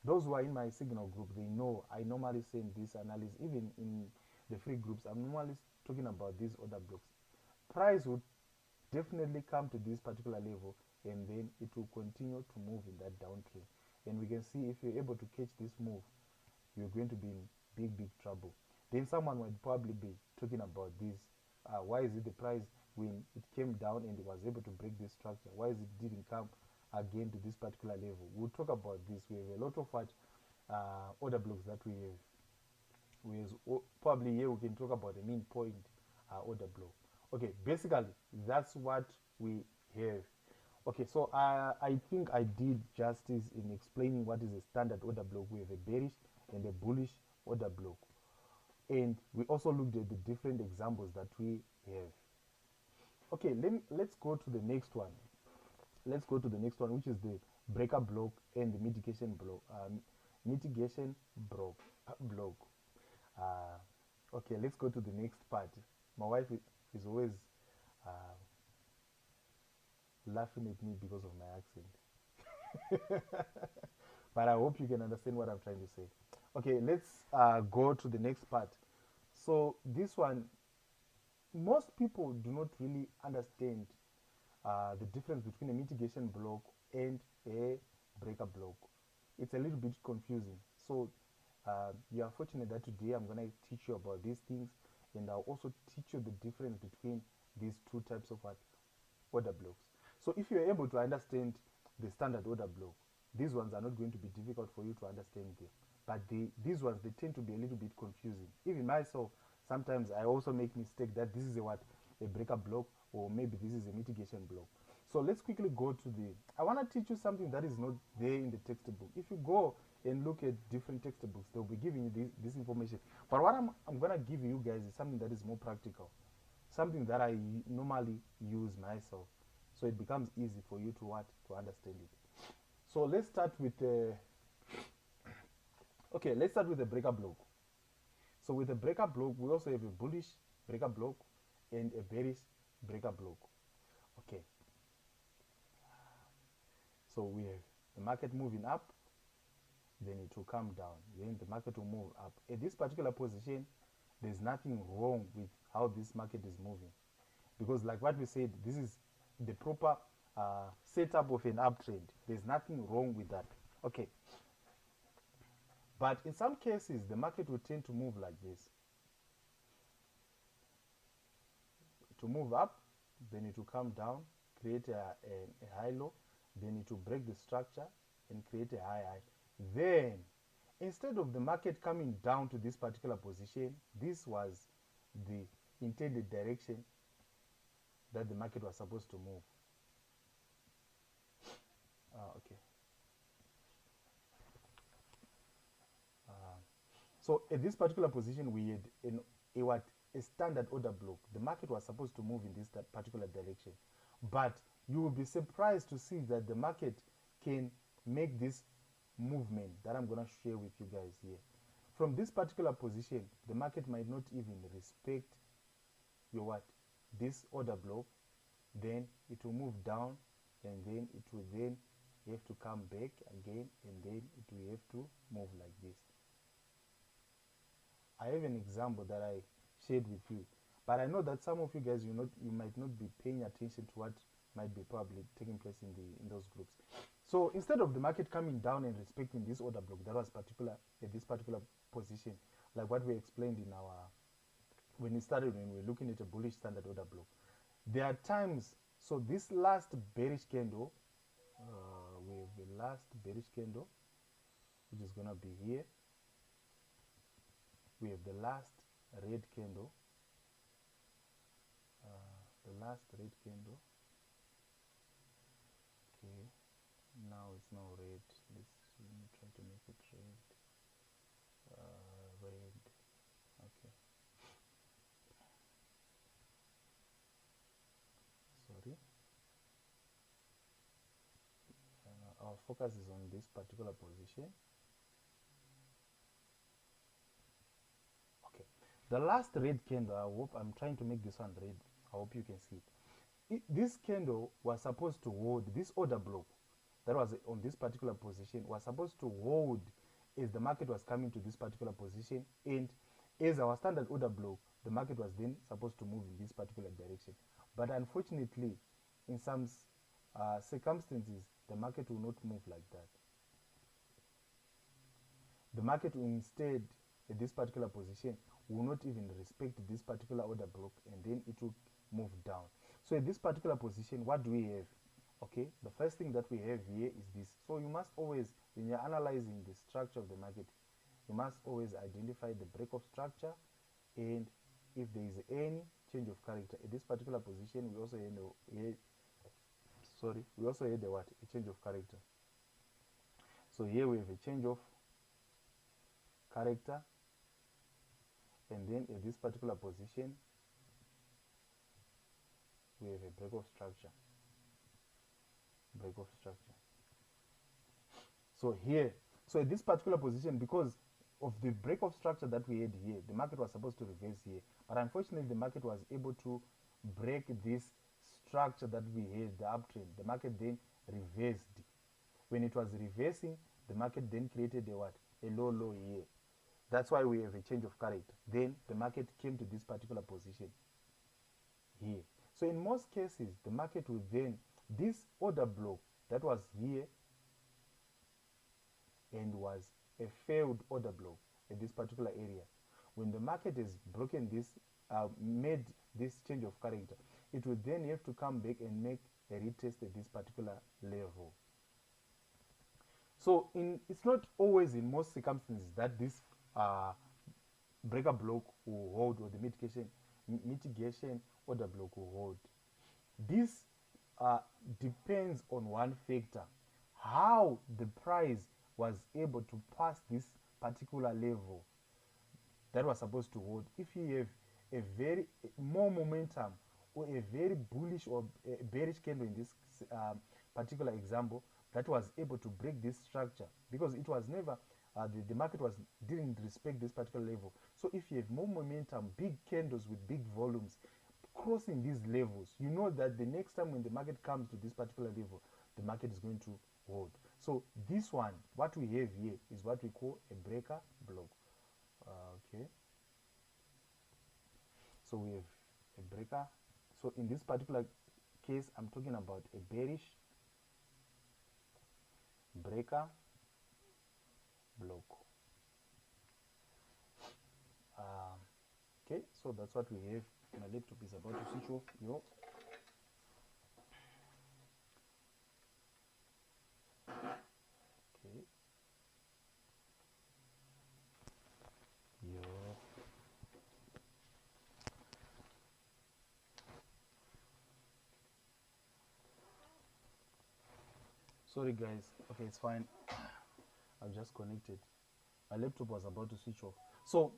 Those who are in my signal group, they know I normally send this analysis even in the free groups, I'm normally talking about these order blocks. Price would definitely come to this particular level, and then it will continue to move in that downtrend. And we can see if you're able to catch this move, you're going to be in big trouble. Then someone would probably be talking about this. Why is it the price when it came down and it was able to break this structure? Why is it didn't come again to this particular level? We'll talk about this. We have a lot of what order blocks that we have. Probably here we can talk about the mean point order block. Okay, basically that's what we have. Okay, so I think I did justice in explaining what is a standard order block. We have a bearish and a bullish order block, and we also looked at the different examples that we have. Okay, let's go to the next one. Let's go to the next one, which is the breaker block and the mitigation block. Mitigation block. Uh, okay, let's go to the next part. My wife is always uh, laughing at me because of my accent. But I hope you can understand what I'm trying to say. Okay, let's go to the next part. So this one, most people do not really understand the difference between a mitigation block and a breaker block. It's a little bit confusing. So you are fortunate that today I'm going to teach you about these things, and I'll also teach you the difference between these two types of order blocks. So if you're able to understand the standard order block, these ones are not going to be difficult for you to understand them. But these ones, they tend to be a little bit confusing. Even myself, sometimes I also make mistake that this is a breaker block, or maybe this is a mitigation block. So let's quickly go to I want to teach you something that is not there in the textbook. If you go and look at different textbooks, they'll be giving you this information. But what I'm going to give you guys is something that is more practical, something that I normally use myself, so it becomes easy for you to understand it. So let's start with let's start with the breaker block. So with the breaker block, we also have a bullish breaker block and a bearish breaker block. Okay, so we have the market moving up, then it will come down, then the market will move up. At this particular position, there's nothing wrong with how this market is moving, because like what we said, this is the proper setup of an uptrend. There's nothing wrong with that. Okay, but in some cases the market will tend to move like this, to move up, then it will come down, create a high low, then it will break the structure and create a high high. Then instead of the market coming down to this particular position, this was the intended direction that the market was supposed to move. Okay. So at this particular position, we had a standard order block. The market was supposed to move in this particular direction, but you will be surprised to see that the market can make this movement that I'm going to share with you guys here. From this particular position, the market might not even respect this order block. Then it will move down, and then it will then have to come back again, and then it will have to move like this. I have an example that I shared with you, but I know that some of you guys, you might not be paying attention to what might be probably taking place in those groups. So instead of the market coming down and respecting this order block that was at this particular position, like what we explained in when we were looking at a bullish standard order block, there are times. So this last bearish candle, we have the last bearish candle, which is gonna be here. We have the last red candle, okay, now it's now red. Let me try to make it red, okay, sorry, our focus is on this particular position. Okay, the last red candle, I'm trying to make this one red. I hope you can see it. This candle was supposed to hold this order block that was on this particular position, was supposed to hold as the market was coming to this particular position, and As our standard order block, the market was then supposed to move in this particular direction. But unfortunately, in some circumstances, the market will not move like that. The market will instead, at this particular position, will not even respect this particular order block, and then it will move down. So at this particular position, what do we have? Okay, the first thing that we have here is this. So you must always, when you're analyzing the structure of the market, you must always identify the break of structure, and if there is any change of character at this particular position, we also had a what? A change of character. So here we have a change of character, and then at this particular position we have a break of structure. So here, so at this particular position, because of the break of structure that we had here, the market was supposed to reverse here, but unfortunately the market was able to break this structure that we had, the uptrend. The market then reversed. When it was reversing, the market then created a what? A low here. That's why we have a change of character. Then the market came to this particular position here. So in most cases, the market will then, this order block that was here and was a failed order block at this particular area, when the market has broken this, made this change of character, it will then have to come back and make a retest at this particular level. So it's not always in most circumstances that this breaker block will hold, or the mitigation order block will hold. This depends on one factor: how the price was able to pass this particular level that was supposed to hold. If you have a very more momentum, or a very bullish or a bearish candle in this particular example, that was able to break this structure, because it was never the market didn't respect this particular level. So if you have more momentum, big candles with big volumes crossing these levels, you know that the next time when the market comes to this particular level, the market is going to hold. So this one, what we have here, is what we call a breaker block. Okay, so we have a breaker. So in this particular case, I'm talking about a bearish breaker block. Okay, so that's what we have. My laptop is about to switch off. Okay. Sorry guys. Okay, it's fine. I've just connected. My laptop was about to switch off. So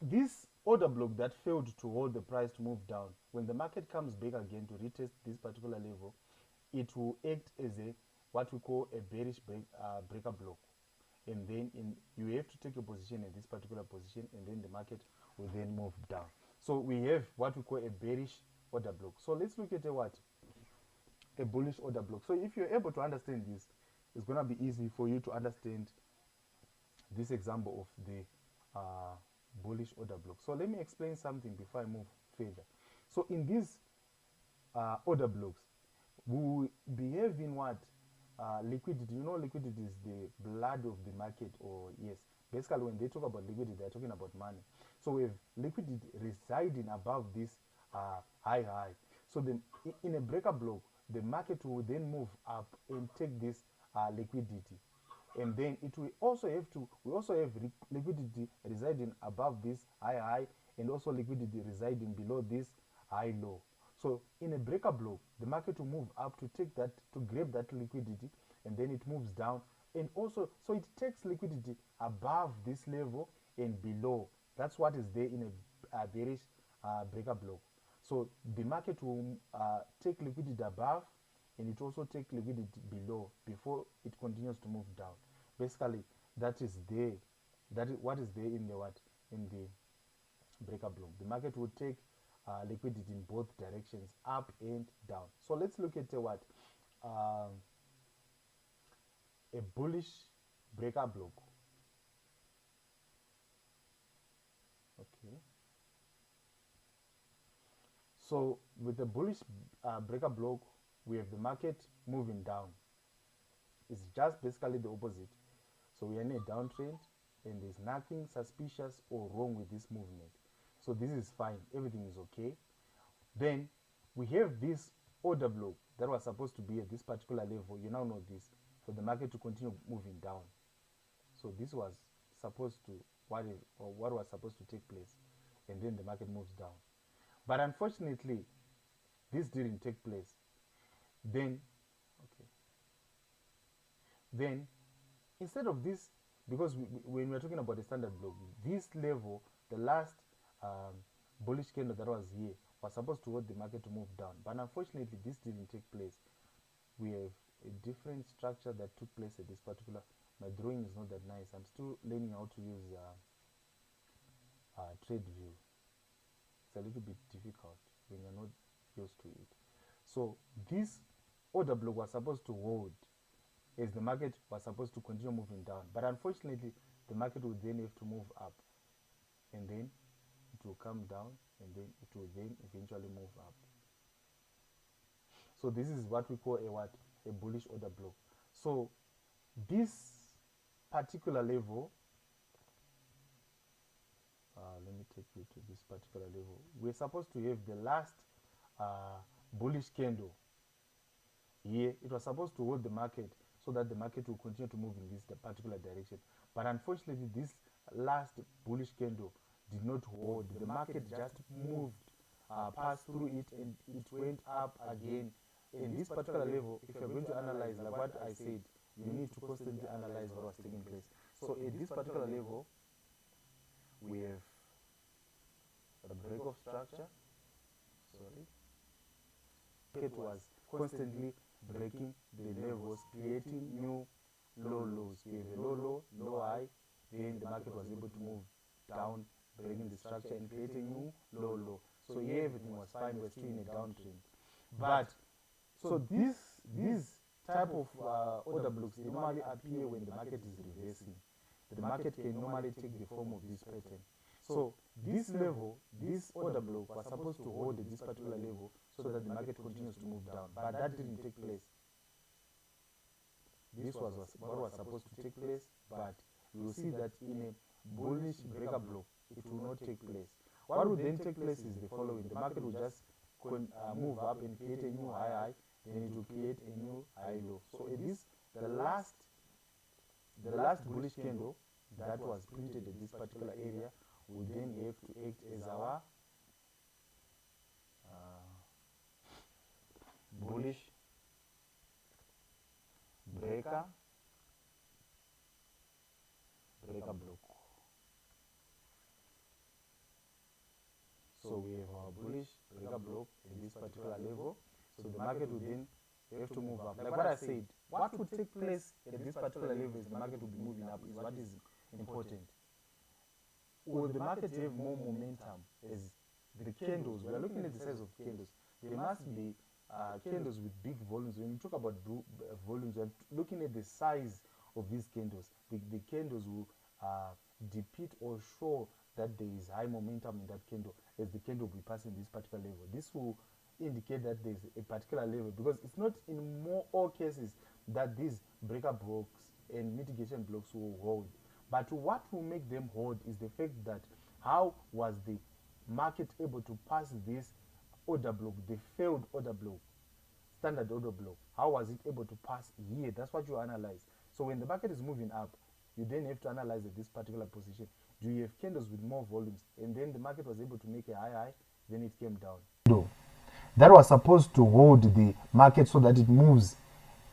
this order block that failed to hold the price to move down, when the market comes back again to retest this particular level, it will act as a what we call a bearish breaker block, and then you have to take a position in this particular position, and then the market will then move down. So we have what we call a bearish order block. So let's look at a bullish order block. So if you're able to understand this, it's going to be easy for you to understand this example of the bullish order block. So let me explain something before I move further. So in these order blocks, we will be having what? Liquidity. You know, liquidity is the blood of the market, or yes, basically when they talk about liquidity, they're talking about money. So we have liquidity residing above this high. So in a breaker block, the market will then move up and take this liquidity, and then it will also have liquidity residing above this high, and also liquidity residing below this high low. So in a breaker block, the market will move up to take that, to grab that liquidity, and then it moves down, and also so it takes liquidity above this level and below. That's what is there in a bearish breaker block. So the market will take liquidity above, and it also take liquidity below before it continues to move down. Basically, that is there. That is what is there in the breaker block. The market will take liquidity in both directions, up and down. So let's look at a bullish breaker block. So with the bullish breaker block, we have the market moving down. It's just basically the opposite. So we are in a downtrend and there's nothing suspicious or wrong with this movement. So this is fine, everything is okay. Then we have this order block that was supposed to be at this particular level. You now know this, for the market to continue moving down. So this was supposed to what was supposed to take place, and then the market moves down. But unfortunately, this didn't take place. Then, okay. Then, instead of this, because when we're talking about the standard block, this level, the last bullish candle that was here, was supposed to hold the market to move down. But unfortunately, this didn't take place. We have a different structure that took place at this particular. My drawing is not that nice. I'm still learning how to use trade view. It's a little bit difficult when you're not used to it. So this order block was supposed to hold as the market was supposed to continue moving down. But unfortunately, the market would then have to move up, and then it will come down, and then it will then eventually move up. So this is what we call a bullish order block. So this particular level, let me take you to this particular level. We're supposed to have the last bullish candle here. It was supposed to hold the market so that the market will continue to move in this particular direction. But unfortunately, this last bullish candle did not hold. The market just moved, passed through it, and it went up again. In this particular level, if you're going to analyze, like what I said, you need to constantly analyze what was taking place. So at this particular level, we have a break-off structure. Sorry. It was constantly breaking the levels, creating new low lows. We have a low, low high, then the market was able to move down, breaking the structure and creating new low low. So here everything was fine, we're still in a downtrend. But so these type of order blocks, they normally appear when the market is reversing. The market can normally take the form of this pattern. So this level, this order block was supposed to hold at this particular level so that the market continues to move down. But that didn't take place. This was what was supposed to take place, but you will see that in a bullish breaker block, it will not take place. What will then take place is the following. The market will just move up and create a new high, then it will create a new high low. So it is the last bullish candle that was printed at this particular area will then have to act as our bullish breaker block. So we have our bullish breaker block at this particular level. So the market will then have to move up. Like what I said, what would take place at this particular level is the market will be moving up, is what is important. Will the market have more momentum as the candles? We are looking at the size of candles. There must be candles with big volumes. When we talk about volumes, we are looking at the size of these candles. The candles will depict or show that there is high momentum in that candle as the candle will be passing this particular level. This will indicate that there is a particular level, because it's not in all cases that these breaker blocks and mitigation blocks will hold. But what will make them hold is the fact that how was the market able to pass this order block, the failed order block, standard order block? How was it able to pass here? That's what you analyze. So when the market is moving up, you then have to analyze at this particular position. Do you have candles with more volumes? And then the market was able to make a high, then it came down. That was supposed to hold the market so that it moves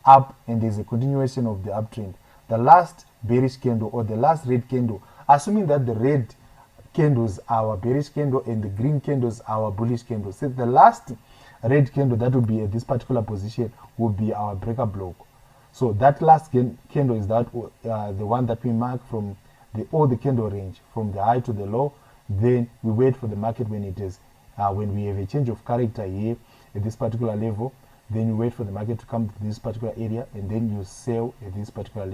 up and there's a continuation of the uptrend. The last bearish candle or the last red candle, assuming that the red candles are our bearish candle and the green candles are our bullish candles. So the last red candle that will be at this particular position will be our breaker block. So that last candle is that the one that we mark from the candle range, from the high to the low. Then we wait for the market when it is when we have a change of character here at this particular level. Then you wait for the market to come to this particular area, and then you sell at this particular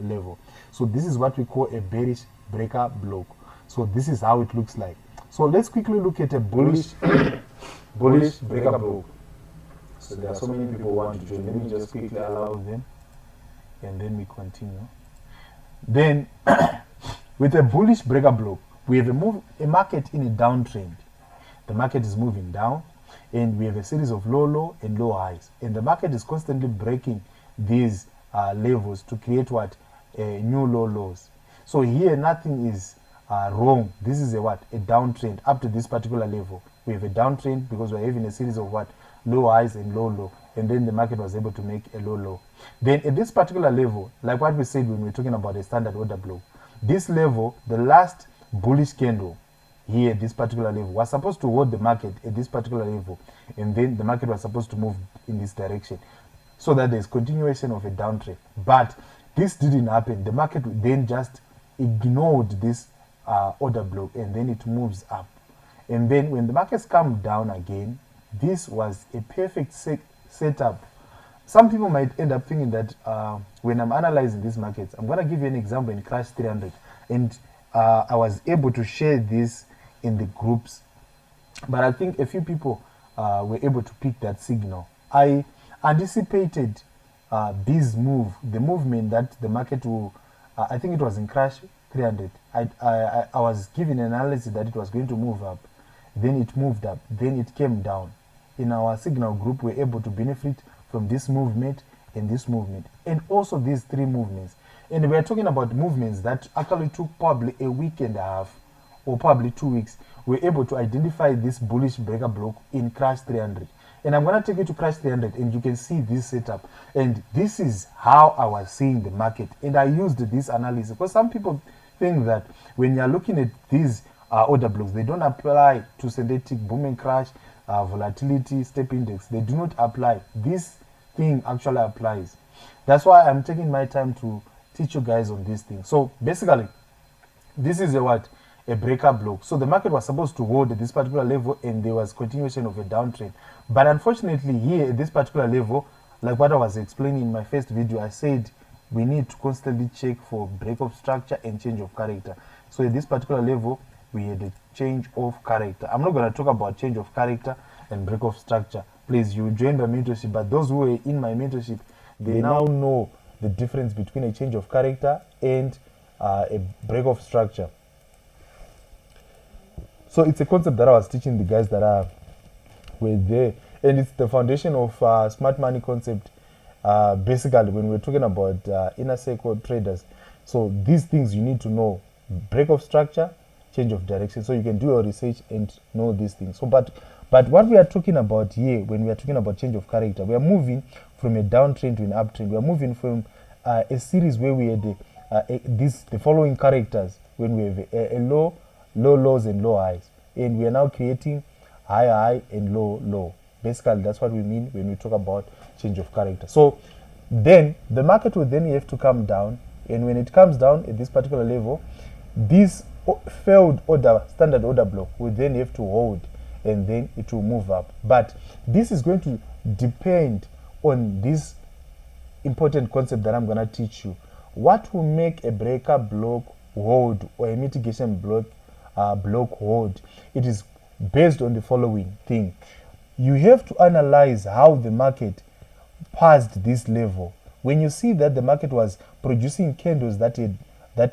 level. So this is what we call a bearish breaker block. So this is how it looks like. So let's quickly look at a bullish bullish breaker block. So there are so many people who want to join. Let me just quickly allow them, and then we continue. Then with a bullish breaker block, we have a market in a downtrend. The market is moving down, and we have a series of low and low highs, and the market is constantly breaking these levels to create what, new lows. So here nothing is wrong. This is a what, a downtrend up to this particular level. We have a downtrend because we're having a series of what, low highs and low, and then the market was able to make a low. Then at this particular level, like what we said when we were talking about a standard order block, this level, the last bullish candle here at this particular level was supposed to hold the market at this particular level, and then the market was supposed to move in this direction so that there's continuation of a downtrend. But this didn't happen. The market then just ignored this order block, and then it moves up. And then when the markets come down again, this was a perfect setup. Some people might end up thinking that when I'm analyzing these markets, I'm going to give you an example in Crash 300, and I was able to share this in the groups, but I think a few people were able to pick that signal. I anticipated this move, the movement that the market will, I think it was in Crash 300. I was given an analysis that it was going to move up, then it moved up, then it came down. In our signal group, we're able to benefit from this movement and this movement, and also these three movements. And we're talking about movements that actually took probably a week and a half or probably 2 weeks. We're able to identify this bullish breaker block in Crash 300. And I'm going to take you to Crash 300, and you can see this setup. And this is how I was seeing the market. And I used this analysis because some people think that when you're looking at these order blocks, they don't apply to synthetic boom and crash, volatility, step index. They do not apply. This thing actually applies. That's why I'm taking my time to teach you guys on this thing. So basically, this is a what? A breaker block. So the market was supposed to hold at this particular level, and there was continuation of a downtrend. But unfortunately here at this particular level, like what I was explaining in my first video, I said we need to constantly check for break of structure and change of character. So at this particular level, we had a change of character. I'm not going to talk about change of character and break of structure. Please, you join my mentorship, but those who are in my mentorship, they now know the difference between a change of character and a break of structure. So it's a concept that I was teaching the guys that were there, and it's the foundation of smart money concept. Basically, when we're talking about inner circle traders, so these things you need to know: break of structure, change of direction. So you can do your research and know these things. So, but what we are talking about here, when we are talking about change of character, we are moving from a downtrend to an uptrend. We are moving from a series where we had the following characters when we have a low lows and low highs, and we are now creating high and low. Basically, that's what we mean when we talk about change of character. So then the market will then have to come down, and when it comes down at this particular level, this failed order, standard order block, will then have to hold, and then it will move up. But this is going to depend on this important concept that I'm going to teach you. What will make a breaker block hold or a mitigation block hold? It is based on the following thing. You have to analyze how the market passed this level. When you see that the market was producing candles that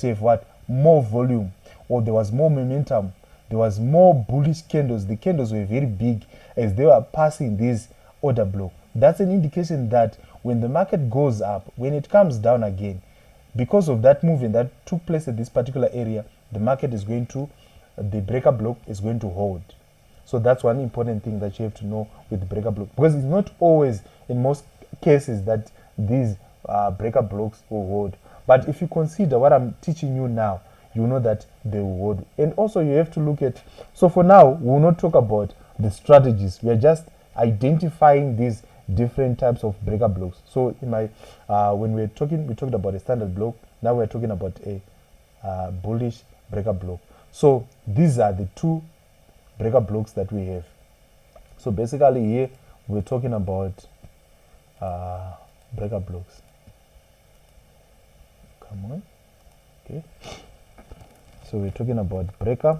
have what, more volume, or there was more momentum, there was more bullish candles, the candles were very big as they were passing this order block, that's an indication that when the market goes up, when it comes down again, because of that movement that took place at this particular area, the market is going to, the breaker block is going to hold. So that's one important thing that you have to know with the breaker block, because it's not always, in most cases, that these breaker blocks will hold. But if you consider what I'm teaching you now, you know that they will hold. And also you have to look at, so for now, we will not talk about the strategies. We are just identifying these different types of breaker blocks. So in my, when we talked about a standard block. Now we're talking about a bullish breaker block. So these are the two breaker blocks that we have. So basically here we're talking about breaker blocks. Come on. Okay. So we're talking about breaker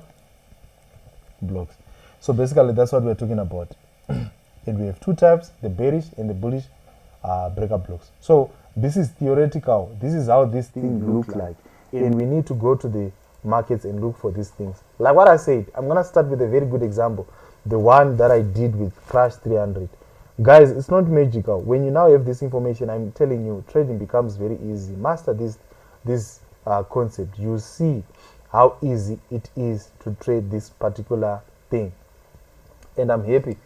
blocks. So basically that's what we're talking about. and we have two types, the bearish and the bullish breakup blocks. So this is theoretical. This is how this thing looks like, and we need to go to the markets and look for these things. Like what I said, I'm gonna start with a very good example, the one that I did with Crash 300. Guys, it's not magical. When you now have this information, I'm telling you, trading becomes very easy. Master this concept. You see how easy it is to trade this particular thing, and I'm happy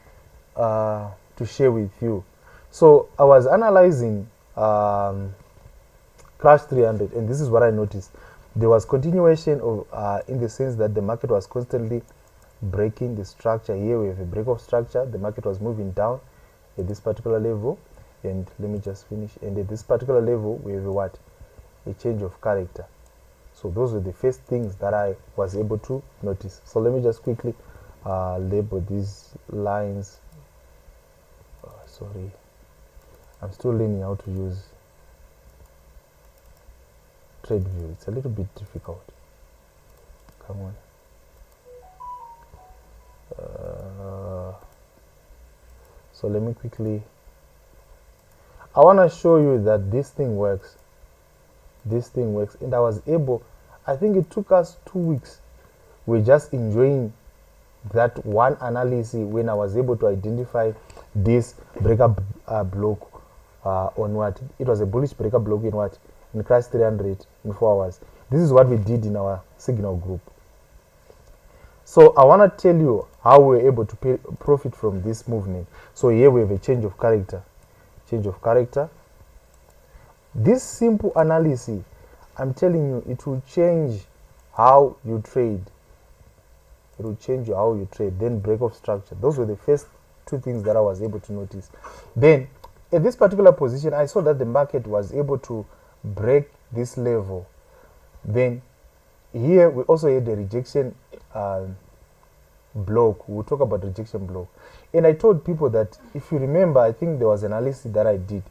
to share with you. So I was analyzing Crash 300, and this is what I noticed. There was continuation of in the sense that the market was constantly breaking the structure. Here we have a break of structure. The market was moving down at this particular level, and let me just finish. And at this particular level we have a change of character. So those were the first things that I was able to notice. So let me just quickly label these lines. Sorry, I'm still learning how to use TradeView. It's a little bit difficult. Come on. So let me quickly, I want to show you that this thing works. This thing works, and I was able, I think it took us 2 weeks. We're just enjoying that one analysis when I was able to identify this breakup block on what? It was a bullish breakup block in what? In Crash 300 in 4 hours. This is what we did in our signal group. So I want to tell you how we're able to profit from this movement. So here we have a change of character. Change of character. This simple analysis, I'm telling you, it will change how you trade. It will change how you trade. Then break of structure. Those were the first two things that I was able to notice. Then at this particular position, I saw that the market was able to break this level. Then here we also had a rejection block. We'll talk about rejection block. And I told people that if you remember, I think there was an analysis that I did.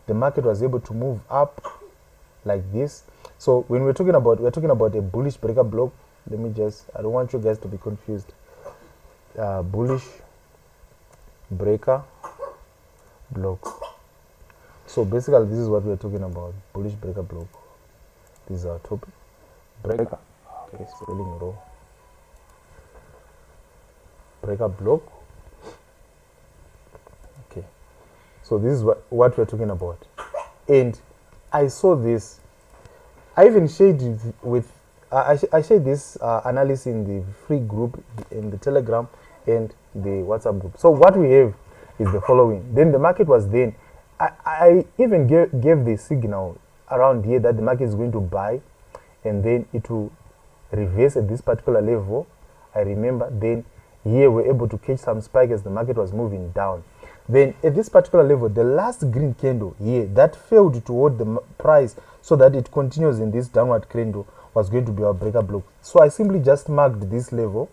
The market was able to move up like this. So when we're talking about a bullish breakup block, let me just, I don't want you guys to be confused. Bullish breaker block. So basically this is what we're talking about, bullish breaker block. This is our topic. Breaker. Okay, spelling wrong. Breaker block. Okay. So this is what we're talking about. And I saw this. I even shared it with I shared this analysis in the free group, in the Telegram and the WhatsApp group. So what we have is the following. Then the market was then, I even gave the signal around here that the market is going to buy, and then it will reverse at this particular level. I remember then here we're able to catch some spike as the market was moving down. Then at this particular level, the last green candle here that failed to hold the price so that it continues in this downward candle was going to be our breaker block. So I simply just marked this level,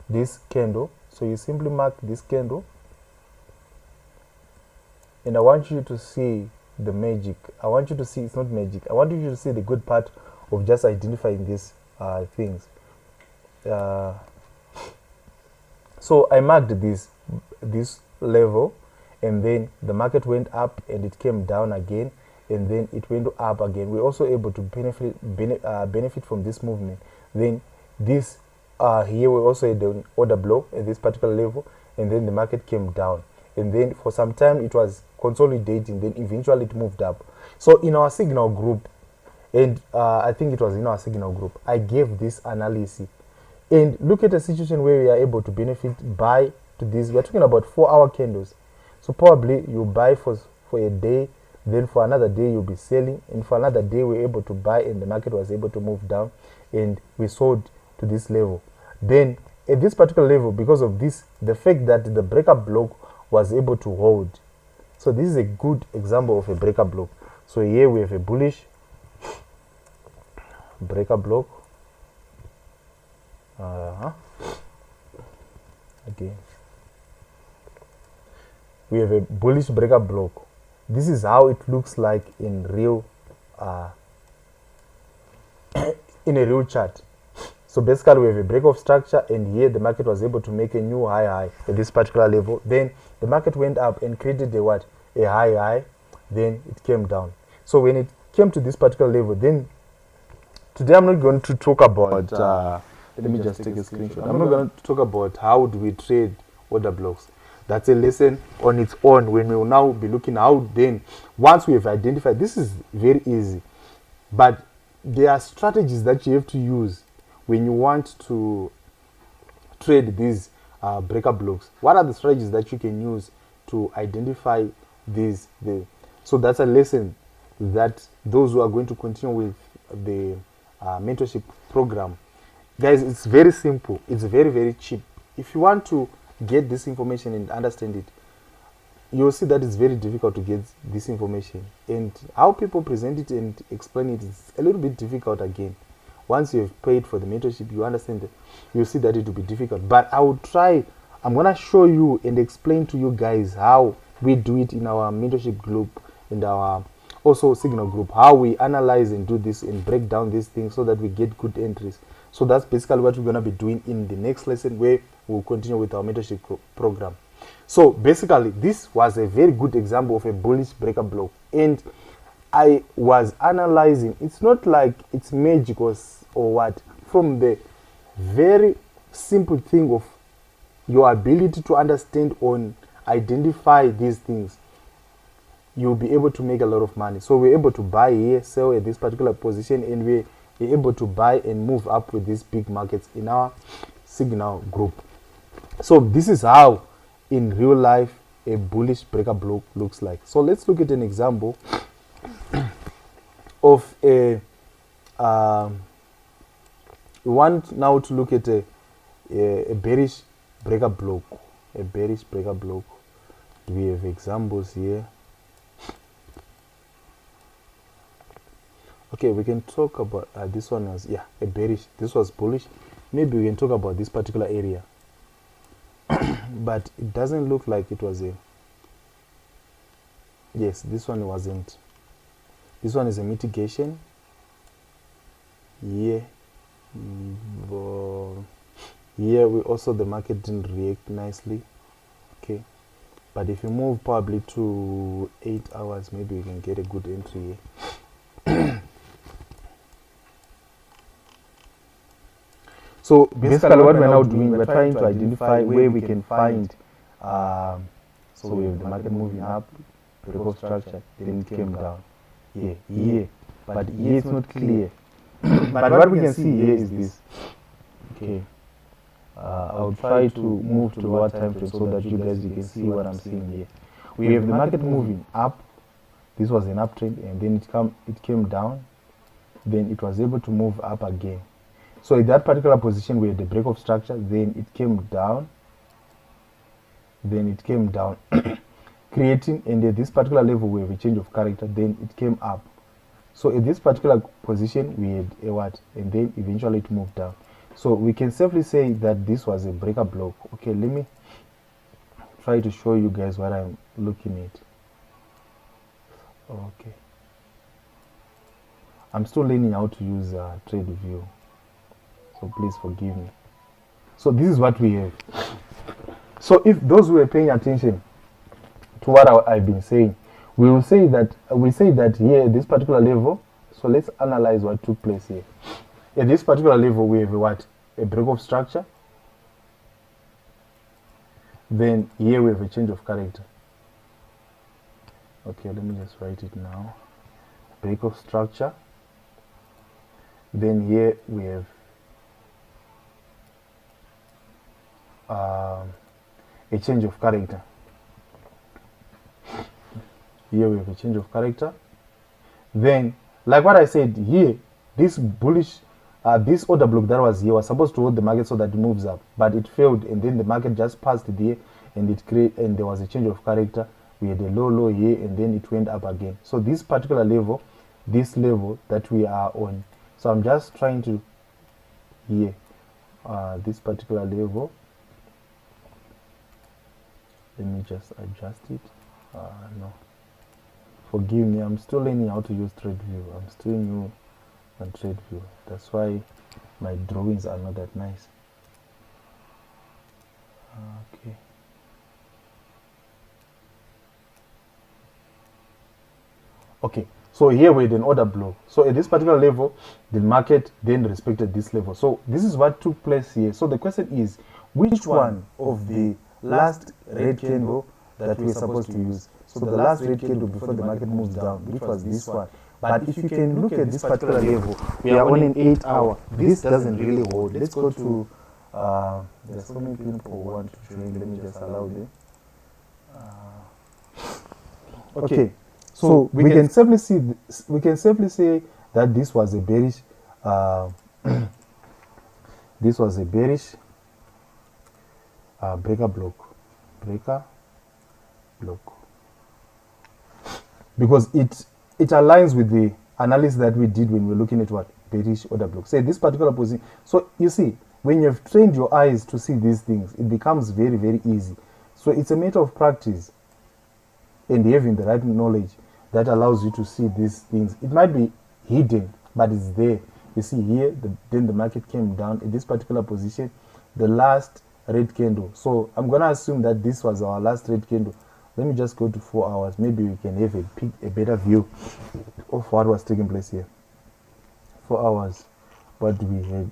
this candle. So you simply mark this candle, and I want you to see the magic. I want you to see, it's not magic, I want you to see the good part of just identifying these things. So I marked this level, and then the market went up and it came down again, and then it went up again. We're also able to benefit from this movement. Then this here we also had an order block at this particular level, and then the market came down, and then for some time it was consolidating, then eventually it moved up. So in our signal group, and I think it was in our signal group, I gave this analysis. And look at a situation where we are able to benefit, buy to this. We're talking about 4-hour candles. So probably you buy for a day, then for another day you'll be selling, and for another day we're able to buy, and the market was able to move down, and we sold to this level. Then at this particular level, because of this, the fact that the breaker block was able to hold. So this is a good example of a breaker block. So here we have a bullish breaker block. Again, we have a bullish breaker block. This is how it looks like in real in a real chart. So basically we have a break of structure, and here the market was able to make a new high at this particular level. Then the market went up and created a what? A high, then it came down. So when it came to this particular level, then today I'm not going to talk about let me just take a screenshot. I'm not going to talk about how do we trade order blocks. That's a lesson on its own, when we will now be looking how then once we have identified. This is very easy, but there are strategies that you have to use when you want to trade these breaker blocks. What are the strategies that you can use to identify these? So that's a lesson that those who are going to continue with the mentorship program, guys, it's very simple, it's very, very cheap. If you want to get this information and understand it, you'll see that it's very difficult to get this information, and how people present it and explain it is a little bit difficult again. Once you have paid for the mentorship, you understand that you'll see that it will be difficult, but I will try. I'm gonna show you and explain to you guys how we do it in our mentorship group and our also signal group, how we analyze and do this and break down these things so that we get good entries. So that's basically what we're going to be doing in the next lesson, where we'll continue with our mentorship program. So basically this was a very good example of a bullish breaker block, and I was analyzing. It's not like it's magic or what, from the very simple thing of your ability to understand or identify these things, you'll be able to make a lot of money. So we're able to buy here, sell at this particular position, and we're able to buy and move up with these big markets in our signal group. So this is how in real life a bullish breaker block looks like. So let's look at an example of a we want now to look at a bearish breaker block. A bearish breaker block. Do we have examples here? Okay, we can talk about this one was a bearish. This was bullish. Maybe we can talk about this particular area, but it doesn't look like it was a. Yes, this one wasn't. This one is a mitigation. Yeah, here we also, the market didn't react nicely. Okay, but if you move probably to 8 hours, maybe we can get a good entry here. So basically what we're now doing, we're trying to identify where we can find, so we have the market moving up, break of structure, then it came down. Here, but here it's not clear. But what we can see here is this. Okay, I'll try to move to lower time frame so that you guys can see what I'm seeing here. We have the market moving up. This was an uptrend, and then it came down. Then it was able to move up again. So in that particular position, we had the break of structure, then it came down, creating, and at this particular level we have a change of character, then it came up. So in this particular position, we had a what, and then eventually it moved down. So we can safely say that this was a breaker block. Okay, let me try to show you guys what I'm looking at. Okay, I'm still learning how to use trade view, so please forgive me. So this is what we have. So if those who were paying attention to what I've been saying, we say that here at this particular level. So let's analyze what took place here. At this particular level, we have a break of structure. Then here we have a change of character. Okay, let me just write it now. Break of structure. Then here we have a change of character. Here we have a change of character. Then, like what I said here, this bullish, this order block that was here was supposed to hold the market so that it moves up, but it failed, and then the market just passed there, and there was a change of character. We had a low here, and then it went up again. So this particular level, this level that we are on. So I'm just trying to here, this particular level. Let me just adjust it. No, forgive me, I'm still learning how to use TradeView. I'm still new on TradeView. That's why my drawings are not that nice. Okay. Okay, so here we had an order block. So at this particular level, the market then respected this level. So this is what took place here. So the question is, which one of the last red candle that we're supposed to use? So the last red candle before the market moves down, which was this one. But if you can look at this particular level, we are on an 8 hour. This doesn't really hold. Let's go to, there's so many people who want to join. Let me just allow them. Okay. So we can safely say that this was a bearish this was a bearish breaker block because it aligns with the analysis that we did when we were looking at what bearish order block. Say this particular position. So you see, when you've trained your eyes to see these things, it becomes very, very easy. So it's a matter of practice and having the right knowledge that allows you to see these things. It might be hidden, but it's there. You see here, then the market came down in this particular position, the last red candle. So I'm going to assume that this was our last red candle. Let me just go to 4 hours. Maybe we can have a better view of what was taking place here. 4 hours. What do we have?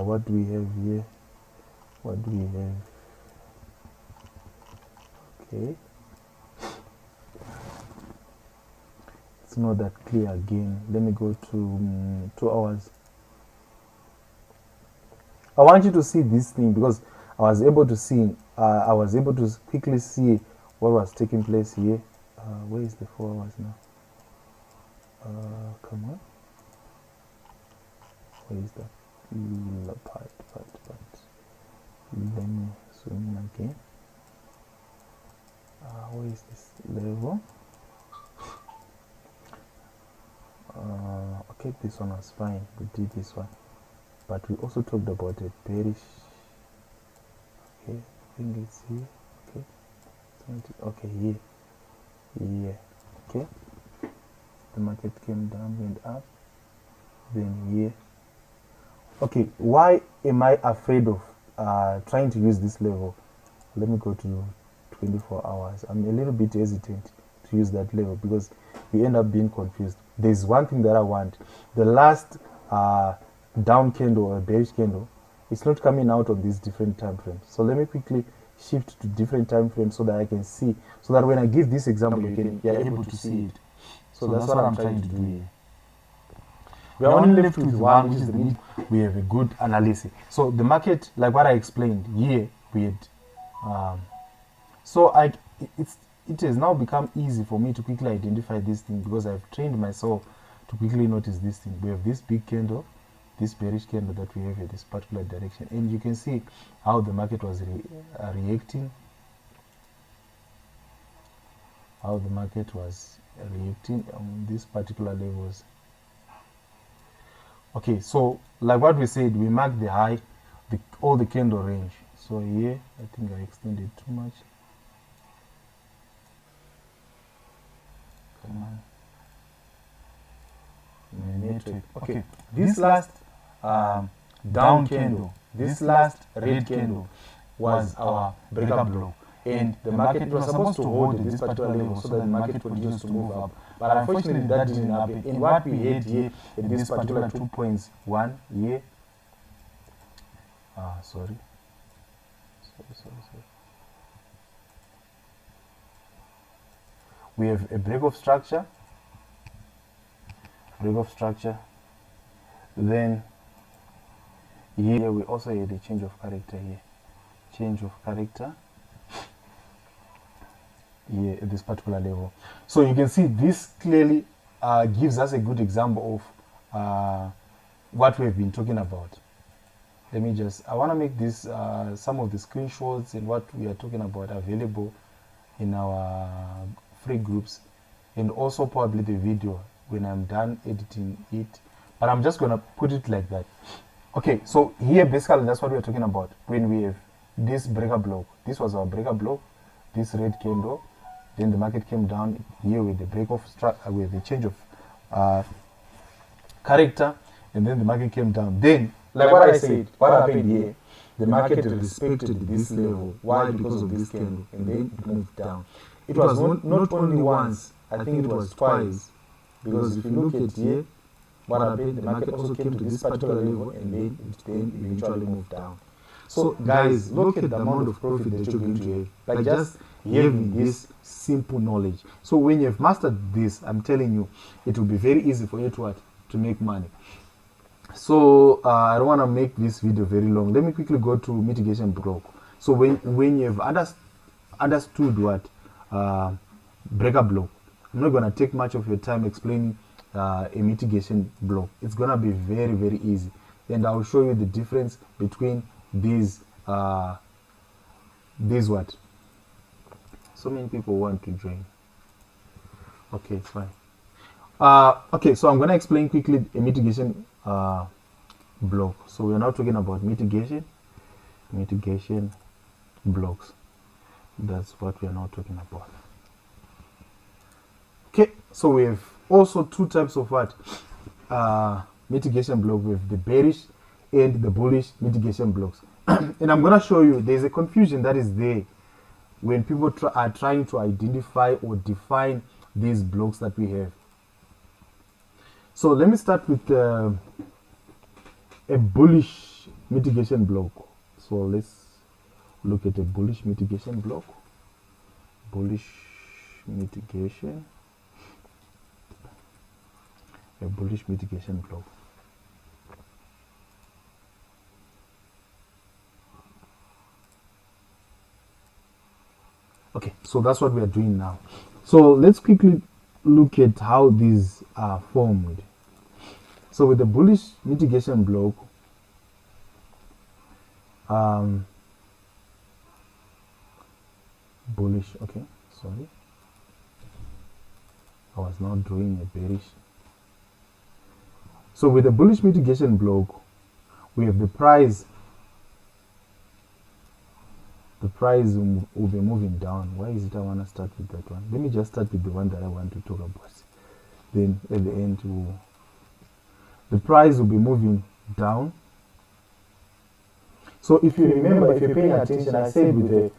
What do we have here? What do we have? Okay. It's not that clear again. Let me go to 2 hours. I want you to see this thing because I was able to quickly see what was taking place here. Where is the 4 hours now? Come on. Where is that? Part. Let me zoom in again. Where is this level? Okay, this one was fine. We did this one, but we also talked about a bearish. Okay, I think it's here. Okay, okay, here. Okay, the market came down, went up, then here. Okay, why am I afraid of trying to use this level? Let me go to 24 hours. I'm a little bit hesitant to use that level because we end up being confused. There's one thing that I want. The last down candle or bearish candle, it's not coming out on these different time frames. So let me quickly shift to different time frames so that I can see, so that when I give this example, you're able to see it. So that's what I'm trying to do here. We are only left with one, which is the mid. We have a good analysis. So the market, like what I explained here, we had. It has now become easy for me to quickly identify this thing because I've trained myself to quickly notice this thing. We have this big candle, this bearish candle that we have in this particular direction, and you can see how the market was reacting. How the market was reacting on these particular levels. Okay, so like what we said, we mark the high, all the candle range. So here, I think I extended too much. Come on. My network. Okay, this last down candle, this last red candle was our breaker block. And the market was supposed to hold at this particular level so that the market continues to move up. But unfortunately, that didn't happen. And what we had here at this particular 2 points, one here. Sorry. We have a break of structure. Then here we also had a change of character here. Here at this particular level. So you can see this clearly gives us a good example of what we have been talking about. I want to make this some of the screenshots and what we are talking about available in our free groups, and also probably the video when I'm done editing it, but I'm just going to put it like that. Okay, so here basically that's what we're talking about when we have this breaker block. This was our breaker block, this red candle, then the market came down here with the break of with the change of character, and then the market came down. Then like what I said, what happened here, the market respected this level. Why? Because of this candle, and then it moved down. It was not only once, I think it was twice, because if you look at here, what happened, the market also came to this particular level, and then it eventually moved down. So guys, look at the amount of profit that you're going to have, like just having this simple knowledge. So when you've mastered this, I'm telling you, it will be very easy for you to what? To make money. So I don't want to make this video very long. Let me quickly go to mitigation block. So when you've understood what breaker block, I'm not going to take much of your time explaining a mitigation block. It's going to be very, very easy, and I'll show you the difference between these what. So many people want to join. Okay, it's fine. Okay, so I'm going to explain quickly a mitigation block. So we're now talking about mitigation blocks. That's what we are now talking about. Okay, so we have also two types of what mitigation block. With the bearish and the bullish mitigation blocks. And I'm going to show you there's a confusion that is there when people are trying to identify or define these blocks that we have. So let me start with a bullish mitigation block. So let's look at a bullish mitigation block. Bullish mitigation. A bullish mitigation block. Okay, so that's what we are doing now. So let's quickly look at how these are formed. So with the bullish mitigation block, bullish, okay, sorry, I was not drawing a bearish. So with the bullish mitigation block, we have the price. The price will be moving down. Why is it I want to start with that one? Let me just start with the one that I want to talk about. Then at the end, the price will be moving down. So if you remember, if you're paying attention, I said with the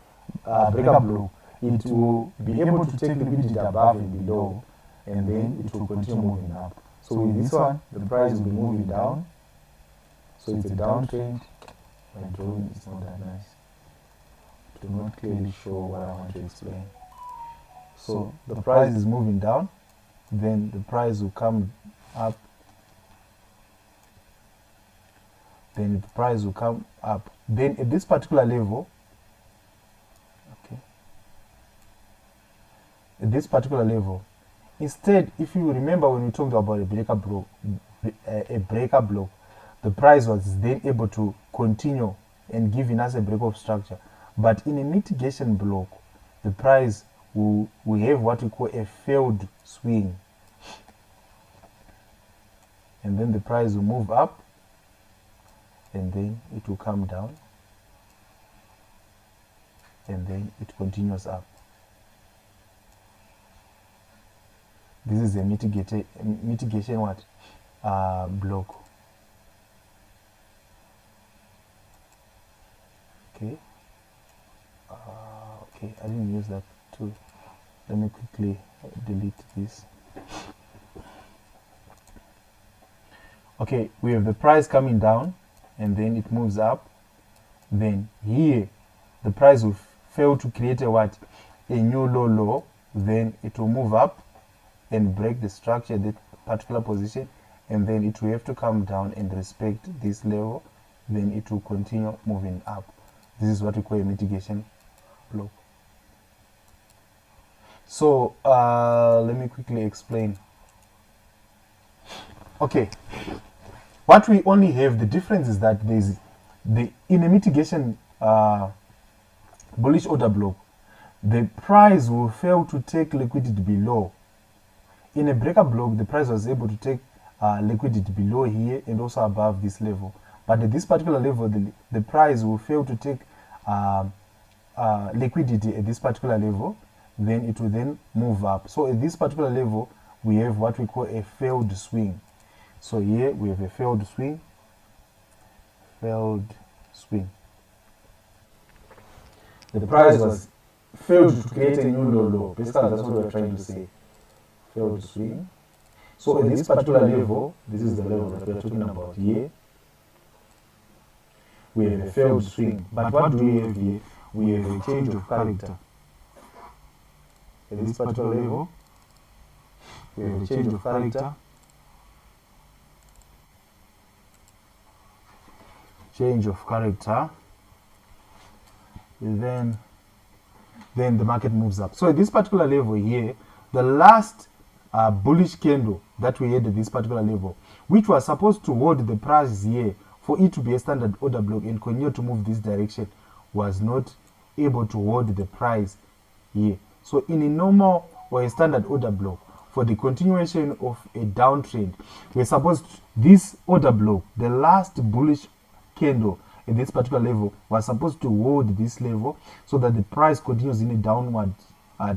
breaker block, it will be able to take liquidity above and below, and then it will continue moving up. So with this one, the price will be moving down. So it's a downtrend. My drawing is not that nice. To not clearly show what I want to explain. So the price is moving down, then the price will come up, then the price will come up. Then at this particular level, okay, at this particular level, instead, if you remember when we talked about a breaker block, the price was then able to continue and giving us a break of structure. But in a mitigation block, the price will have what we call a failed swing. And then the price will move up, and then it will come down, and then it continues up. This is a mitigation what? Block. Okay. Okay, I didn't use that tool. Let me quickly delete this. Okay, we have the price coming down, and then it moves up. Then here, the price will fail to create a what? A new low. Then it will move up and break the structure at that particular position, and then it will have to come down and respect this level. Then it will continue moving up. This is what we call a mitigation block. So let me quickly explain. Okay, what we only have, the difference is that there's in a mitigation bullish order block, the price will fail to take liquidity below. In a breaker block, the price was able to take liquidity below here and also above this level. But at this particular level, the price will fail to take liquidity at this particular level. Then it will then move up. So at this particular level, we have what we call a failed swing. So here we have a failed swing, failed swing. The price was failed to create a new low. Basically, that's what we're trying to say. Failed swing. So at this particular level, this is the level that we're talking about here. We have a failed swing. But what do we have here? We have a change of character. At this particular level, we have a change of character. Change of character. And then the market moves up. So at this particular level here, the last bullish candle that we had at this particular level, which was supposed to hold the price here for it to be a standard order block and continue to move this direction, was not able to hold the price here. So in a normal or a standard order block, for the continuation of a downtrend, we're supposed this order block, the last bullish candle at this particular level, was supposed to hold this level so that the price continues in a downward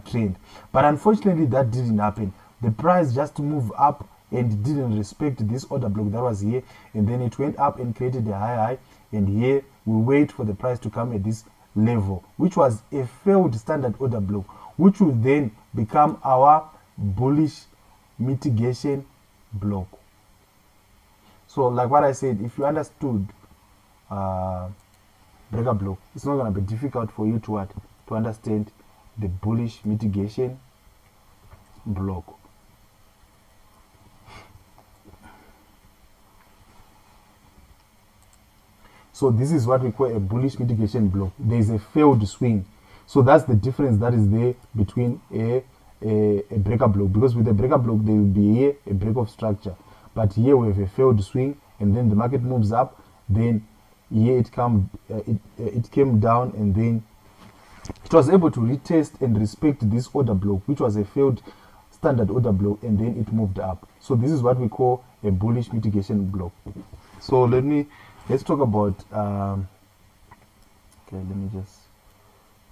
trend. But unfortunately, that didn't happen. The price just moved up and didn't respect this order block that was here, and then it went up and created a high, and here we wait for the price to come at this level, which was a failed standard order block, which will then become our bullish mitigation block. So like what I said, if you understood breaker block, it's not going to be difficult for you to understand the bullish mitigation block. So this is what we call a bullish mitigation block. There is a failed swing. So that's the difference that is there between a breaker block, because with a breaker block there will be here a break of structure, but here we have a failed swing, and then the market moves up, then here it came down, and then it was able to retest and respect this order block, which was a failed standard order block, and then it moved up. So this is what we call a bullish mitigation block. So let's talk about okay, let me just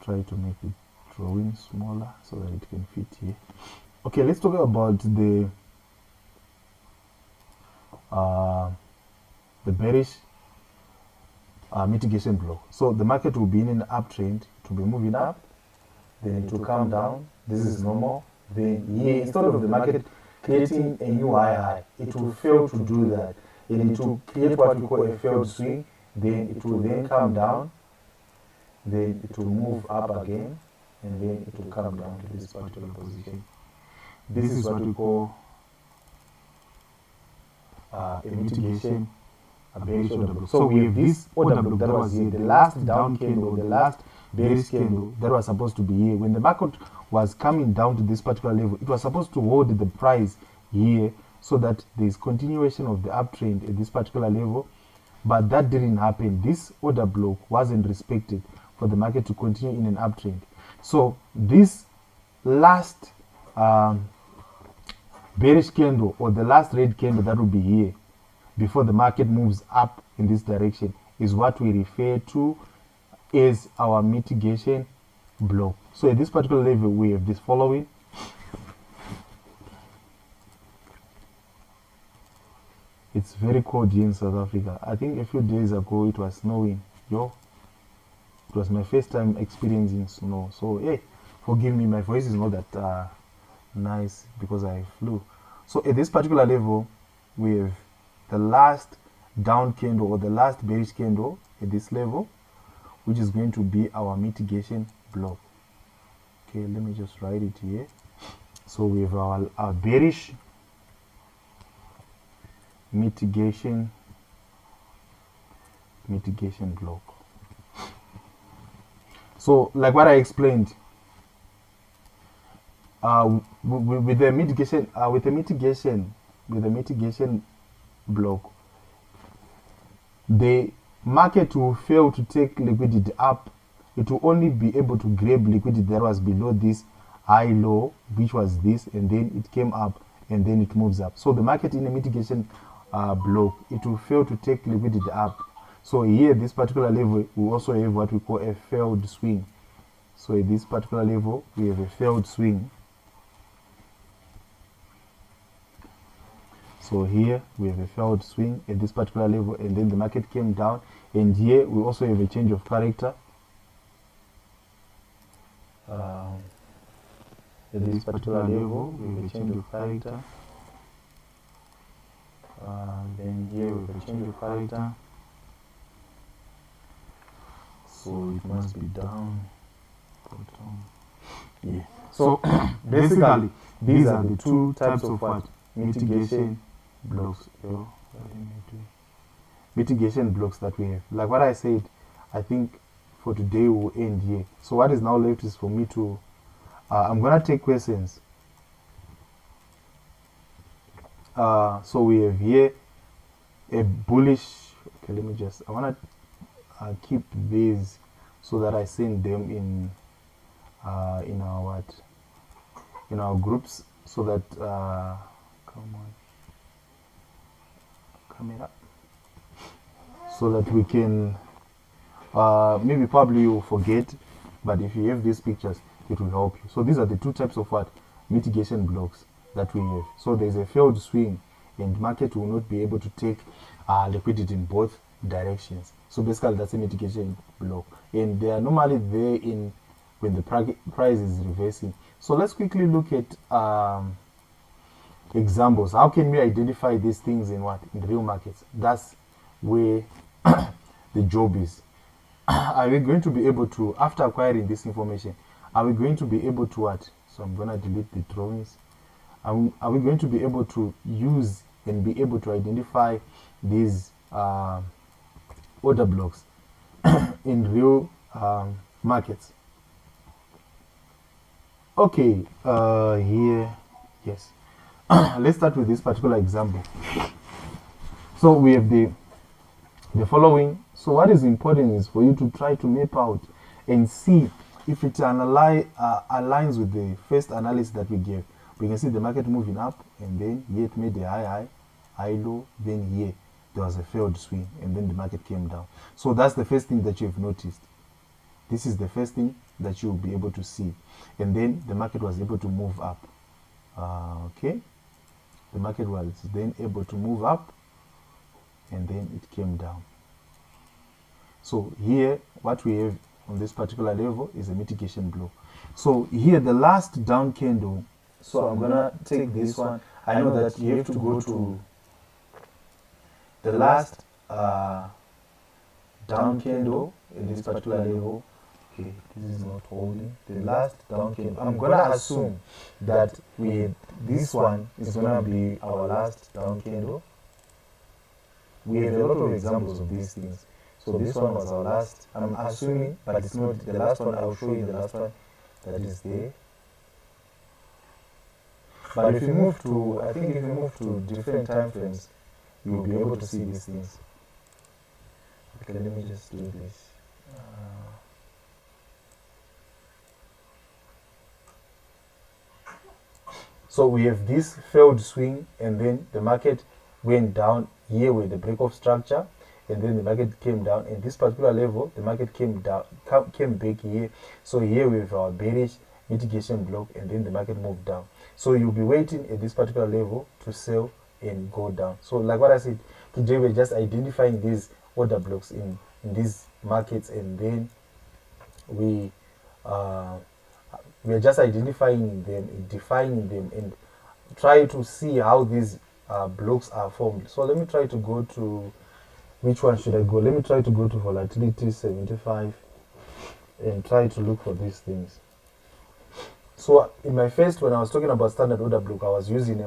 try to make it drawing smaller so that it can fit here. Okay, let's talk about the bearish mitigation block. So the market will be in an uptrend, it will be moving up, then it will come down. This is normal. Then here, instead of the market creating a new high, it will fail to do that, and it will create what we call a failed swing. Then it will then come down, then it will move up again, and then it will come down to this particular position. This is what we call a mitigation, a bearish order block. So we have this order block that was here, the last down candle, the last bearish candle that was supposed to be here. When the market was coming down to this particular level, it was supposed to hold the price here so that there is continuation of the uptrend at this particular level, but that didn't happen. This order block wasn't respected for the market to continue in an uptrend. So this last bearish candle, or the last red candle that will be here before the market moves up in this direction, is what we refer to as our mitigation block. So at this particular level, we have this following. It's very cold here in South Africa. I think a few days ago it was snowing. It was my first time experiencing snow. So hey, forgive me, my voice is not that nice because I flew. So at this particular level, we have the last down candle, or the last bearish candle at this level, which is going to be our mitigation block. Okay, let me just write it here. So we have our bearish mitigation block. So like what I explained, with the mitigation block, the market will fail to take liquidity up. It will only be able to grab liquidity that was below this high low, which was this, and then it came up, and then it moves up. So the market in a mitigation block, it will fail to take liquidity up. So here, this particular level, we also have what we call a failed swing. So at this particular level, we have a failed swing. So here we have a failed swing at this particular level, and then the market came down, and here we also have a change of character. At this particular level we have a change of character. Then here we have a change of character, so it must be down. Yeah. So basically these are the two types of what? Mitigation blocks. Mitigation blocks that we have. Like what I said, I think for today we'll end here. So what is now left is for me to I'm gonna take questions. So we have here a bullish. Okay, let me just. I wanna keep these so that I send them in our what? In our groups, so that come on, camera, so that we can maybe probably you'll forget, but if you have these pictures, it will help you. So these are the two types of what? Mitigation blocks that we have. So there's a failed swing, and market will not be able to take liquidity in both directions. So basically that's a mitigation block, and they are normally there in when the price is reversing. So let's quickly look at examples. How can we identify these things in what? In real markets. That's where the job is. Are we going to be able to, after acquiring this information, are we going to be able to what? So I'm going to delete the drawings. Are we going to be able to use and be able to identify these order blocks in real markets? Okay, here, yes. Let's start with this particular example. So we have the following. So what is important is for you to try to map out and see if it aligns with the first analysis that we gave. We can see the market moving up, and then here it made a high low, then here there was a failed swing, and then the market came down. So that's the first thing that you've noticed. This is the first thing that you'll be able to see. And then the market was able to move up. Okay, the market was then able to move up, and then it came down. So here what we have on this particular level is a mitigation block. So here the last down candle, so I'm gonna take this one. I know that you have to go to the last down candle in this particular level. Okay, this is not holding. The last down candle, I'm gonna assume that this one is gonna be our last down candle. We have a lot of examples of these things. So this one was our last, I'm assuming, but it's not the last one. I'll show you the last one that is there. But if you move to, I think if you move to different time frames, you will be able to see these things. Okay, let me just do this. So we have this failed swing, and then the market went down here with the break-off structure, and then the market came down. In this particular level, the market came down, came back here. So here we have our bearish mitigation block, and then the market moved down. So you'll be waiting at this particular level to sell and go down. So like what I said, today we're just identifying these order blocks in these markets, and then we're just identifying them, defining them, and try to see how these blocks are formed. So let me try to go to, which one should I go? Let me try to go to volatility 75 and try to look for these things. So in my first, when I was talking about standard order block, I was using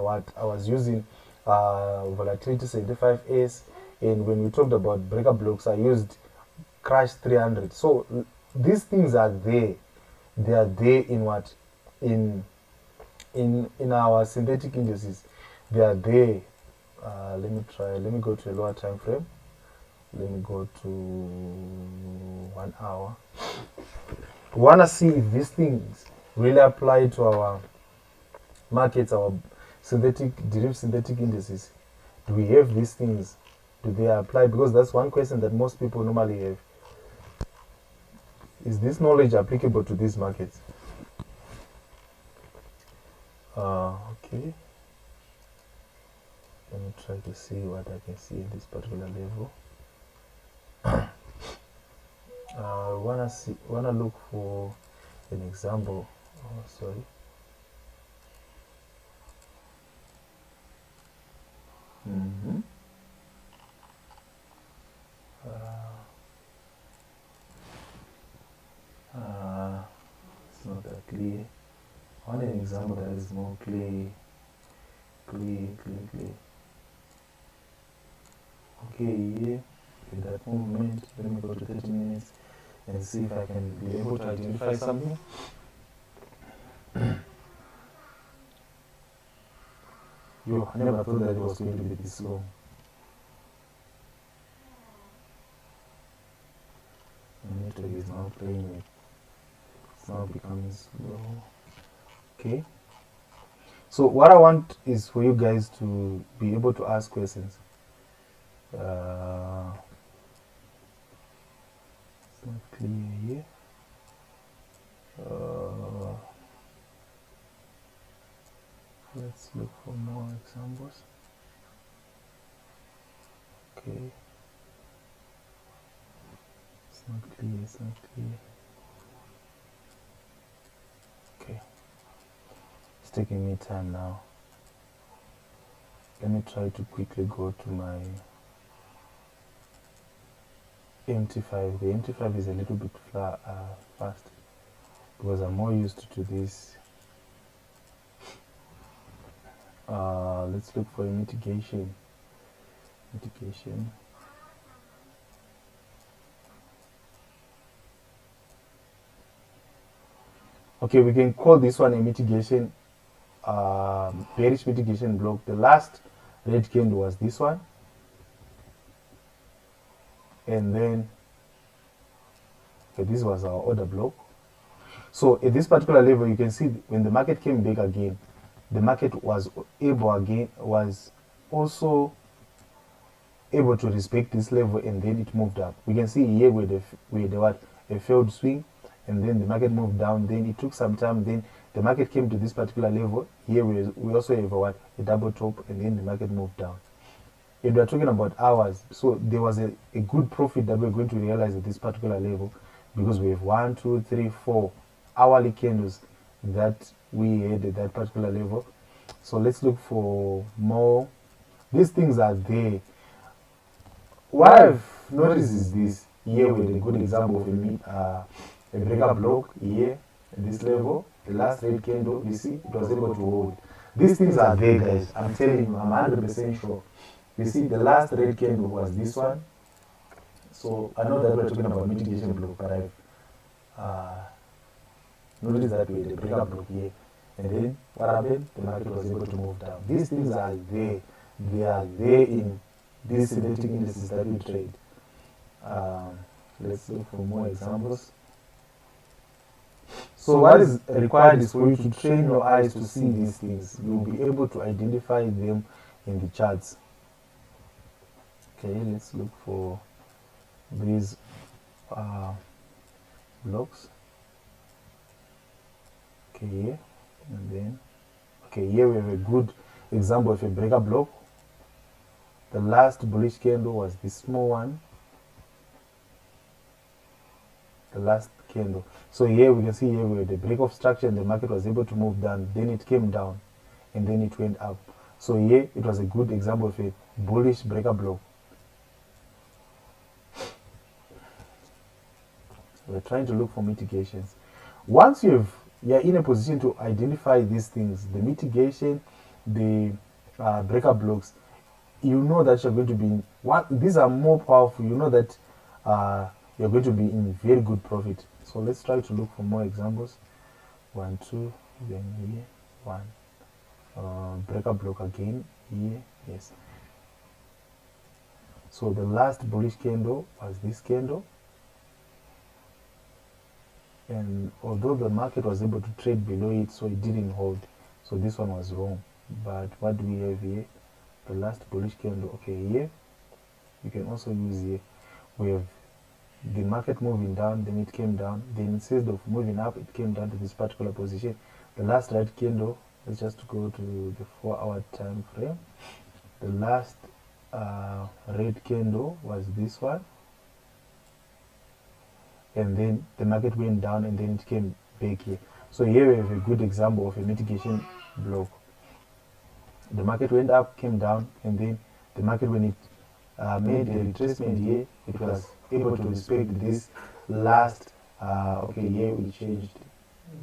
volatility 75S, and when we talked about breaker blocks, I used crash 300. So these things are there. They are there in what? In our synthetic indices. They are there. Let me go to a lower time frame. Let me go to 1 hour. We want to see if these things really apply to our markets, our synthetic indices. Do we have these things? Do they apply? Because that's one question that most people normally have. Is this knowledge applicable to these markets? Okay. Let me try to see what I can see in this particular level. Wanna look for an example. Oh, sorry. It's not that clear. I want an example that is more clear. Okay, yeah. With that movement, let me go to 30 minutes and see if I can be able to identify something. Yo, I never thought that it was going to be this long. The network is now playing it. It's now becoming slow. Okay. So what I want is for you guys to be able to ask questions. It's not clear here. Let's look for more examples. Okay. It's not clear. Okay. It's taking me time now. Let me try to quickly go to my MT5. The MT5 is a little bit fast because I'm more used to this. Let's look for a mitigation. Okay, we can call this one a mitigation, bearish mitigation block. The last red candle was this one, and then okay, this was our order block. So at this particular level, you can see when the market came back again, the market was also able to respect this level, and then it moved up. We can see here where a failed swing, and then the market moved down. Then it took some time. Then the market came to this particular level. Here we also have a double top, and then the market moved down. If we are talking about hours, so there was a good profit that we're going to realize at this particular level, because we have 1, 2, 3, 4 hourly candles that we had at that particular level. So let's look for more. These things are there. What I've noticed is this. Here with a good example of a breakup block here at this level. The last red candle, you see, it was able to hold. These things are there, guys. I'm telling you, I'm 100% sure. You see, the last red candle was this one. So I know that we're talking about mitigation block, but I've noticed that we had a breakup block here. And then what happened? The market was able to move down. These things are there. They are there in these synthetic indices that we trade. Let's look for more examples. So what is required is for you to train your eyes to see these things. You'll be able to identify them in the charts. Okay, let's look for these blocks. Okay, here, and then okay, here we have a good example of a breaker block. The last bullish candle was this small one. The last candle. So here we can see here we had the break of structure, and the market was able to move down. Then it came down, and then it went up. So here it was a good example of a bullish breaker block. We're trying to look for mitigations. Once you're in a position to identify these things, the mitigation, the breaker blocks, you know that you're going to be in these are more powerful. You know that you're going to be in very good profit. So let's try to look for more examples. 1, 2, then here 1 breaker block again here. Yes. So the last bullish candle was this candle, and although the market was able to trade below it, so it didn't hold. So this one was wrong. But what do we have here? The last bullish candle. Okay, here you can also use here. We have the market moving down, then it came down, then instead of moving up, it came down to this particular position. The last red candle, let's just go to the 4-hour time frame. the last red candle was this one, and then the market went down and then it came back here. So here we have a good example of a mitigation block. The market went up, came down, and then the market, when it made a retracement here, it was able to respect this last okay, here we changed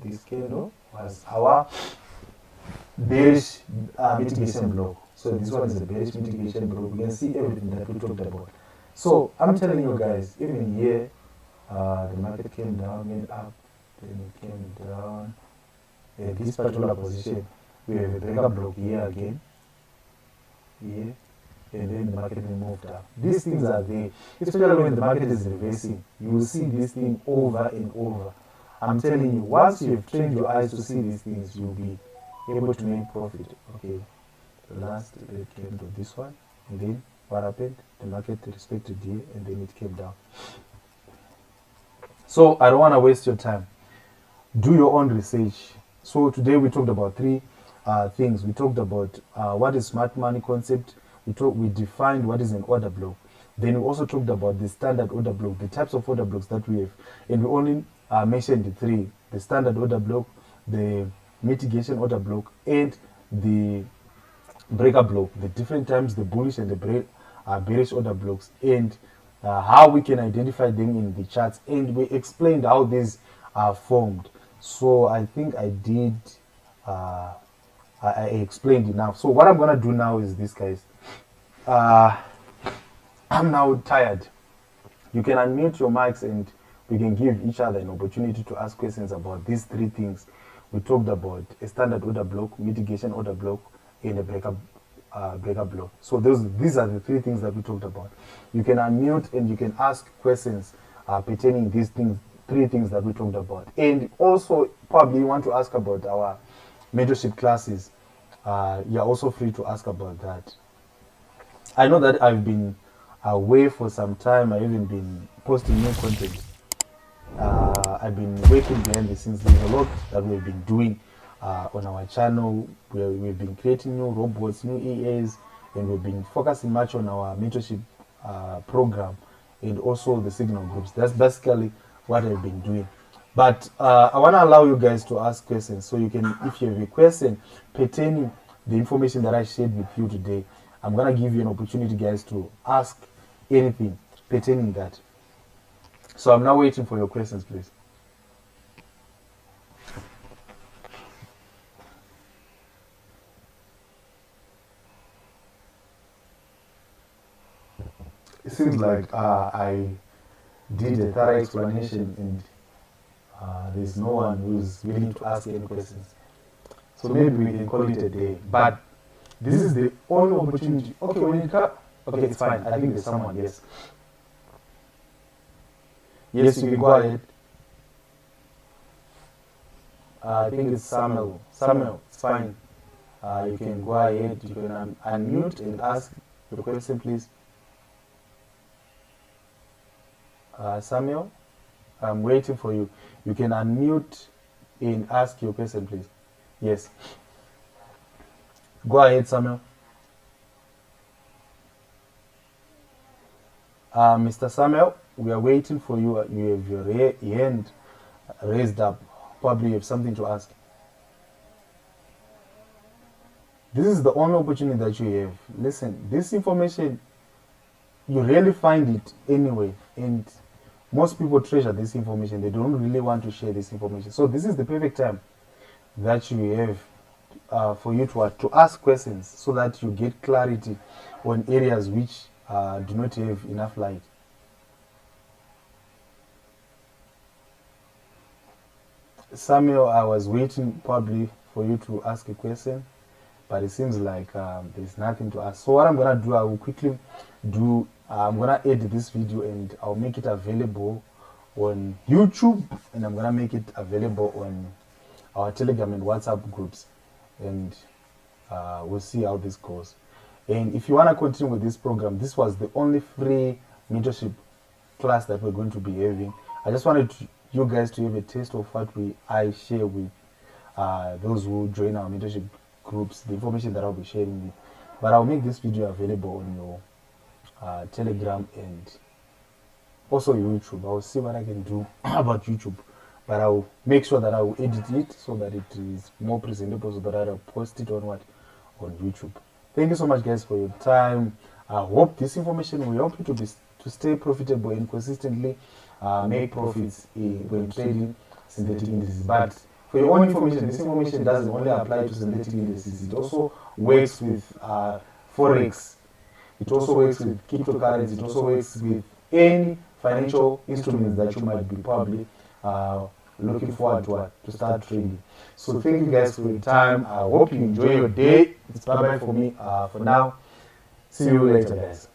this candle, was our bearish mitigation block. So this one is a bearish mitigation block. You can see everything that we talked about. So I'm telling you guys, even here the market came down, went up, then it came down. In this particular position, we have a breaker block here again, here, and then the market moved up. These things are there, especially when the market is reversing. You will see this thing over and over. I'm telling you, once you have trained your eyes to see these things, you'll be able to make profit. Okay, the last red candle, this one, and then what happened? The market respected here, and then it came down. So I don't want to waste your time. Do your own research. So today we talked about three things. We talked about what is smart money concept. We defined what is an order block. Then we also talked about the standard order block, the types of order blocks that we have, and we only mentioned the three: the standard order block, the mitigation order block, and the breaker block. The different times, the bullish and the bearish order blocks, and how we can identify them in the charts, and we explained how these are formed. So I think I did I explained enough. So what I'm gonna do now is this, guys. I'm now tired. You can unmute your mics and we can give each other an opportunity to ask questions about these three things we talked about: a standard order block, mitigation order block, and a breaker block. So these are the three things that we talked about. You can unmute and you can ask questions pertaining these things, three things that we talked about. And also probably you want to ask about our mentorship classes. You're also free to ask about that. I know that I've been away for some time. I've even been posting new content. I've been working behind the scenes. There's a lot that we've been doing on our channel, where we've been creating new robots, new EAs, and we've been focusing much on our mentorship program and also the signal groups. That's basically what I've been doing. But I want to allow you guys to ask questions. So you can, if you have a question pertaining the information that I shared with you today, I'm going to give you an opportunity, guys, to ask anything pertaining that. So I'm now waiting for your questions, please. It seems like I did a thorough explanation and there's no one who's willing to ask any questions. So maybe we can call it a day. But this is the only opportunity. Okay, when it comes, okay, it's fine. I think there's someone, yes. Yes, you can go ahead. I think it's Samuel. Samuel, it's fine. You can go ahead. You can unmute and ask your question, please. Samuel, I'm waiting for you. You can unmute and ask your question, please. Yes. Go ahead, Samuel. Mr. Samuel, we are waiting for you. You have your hand raised up. Probably you have something to ask. This is the only opportunity that you have. Listen, this information, you rarely find it anyway. And most people treasure this information. They don't really want to share this information. So this is the perfect time that you have for you to ask questions, so that you get clarity on areas which do not have enough light. Samuel, I was waiting probably for you to ask a question, but it seems like there's nothing to ask. So what I'm gonna do, I will quickly do. I'm gonna edit this video and I'll make it available on YouTube, and I'm gonna make it available on our Telegram and WhatsApp groups, and we'll see how this goes. And if you want to continue with this program, this was the only free mentorship class that we're going to be having. I just wanted you guys to have a taste of what I share with those who join our mentorship groups, the information that I'll be sharing with But I'll make this video available on your Telegram and also YouTube. I'll see what I can do about YouTube, but I'll make sure that I will edit it so that it is more presentable, so that I'll post it on on YouTube. Thank you so much, guys, for your time. I hope this information will help you to stay profitable and consistently make profits when trading synthetic indices. But for your own information, this information doesn't only apply to synthetic indices. It also works with Forex. It also works with cryptocurrency. It also works with any financial instruments that you might be probably looking forward to start trading. So thank you guys for your time. I hope you enjoy your day. It's bye bye for me for now. See you later, guys.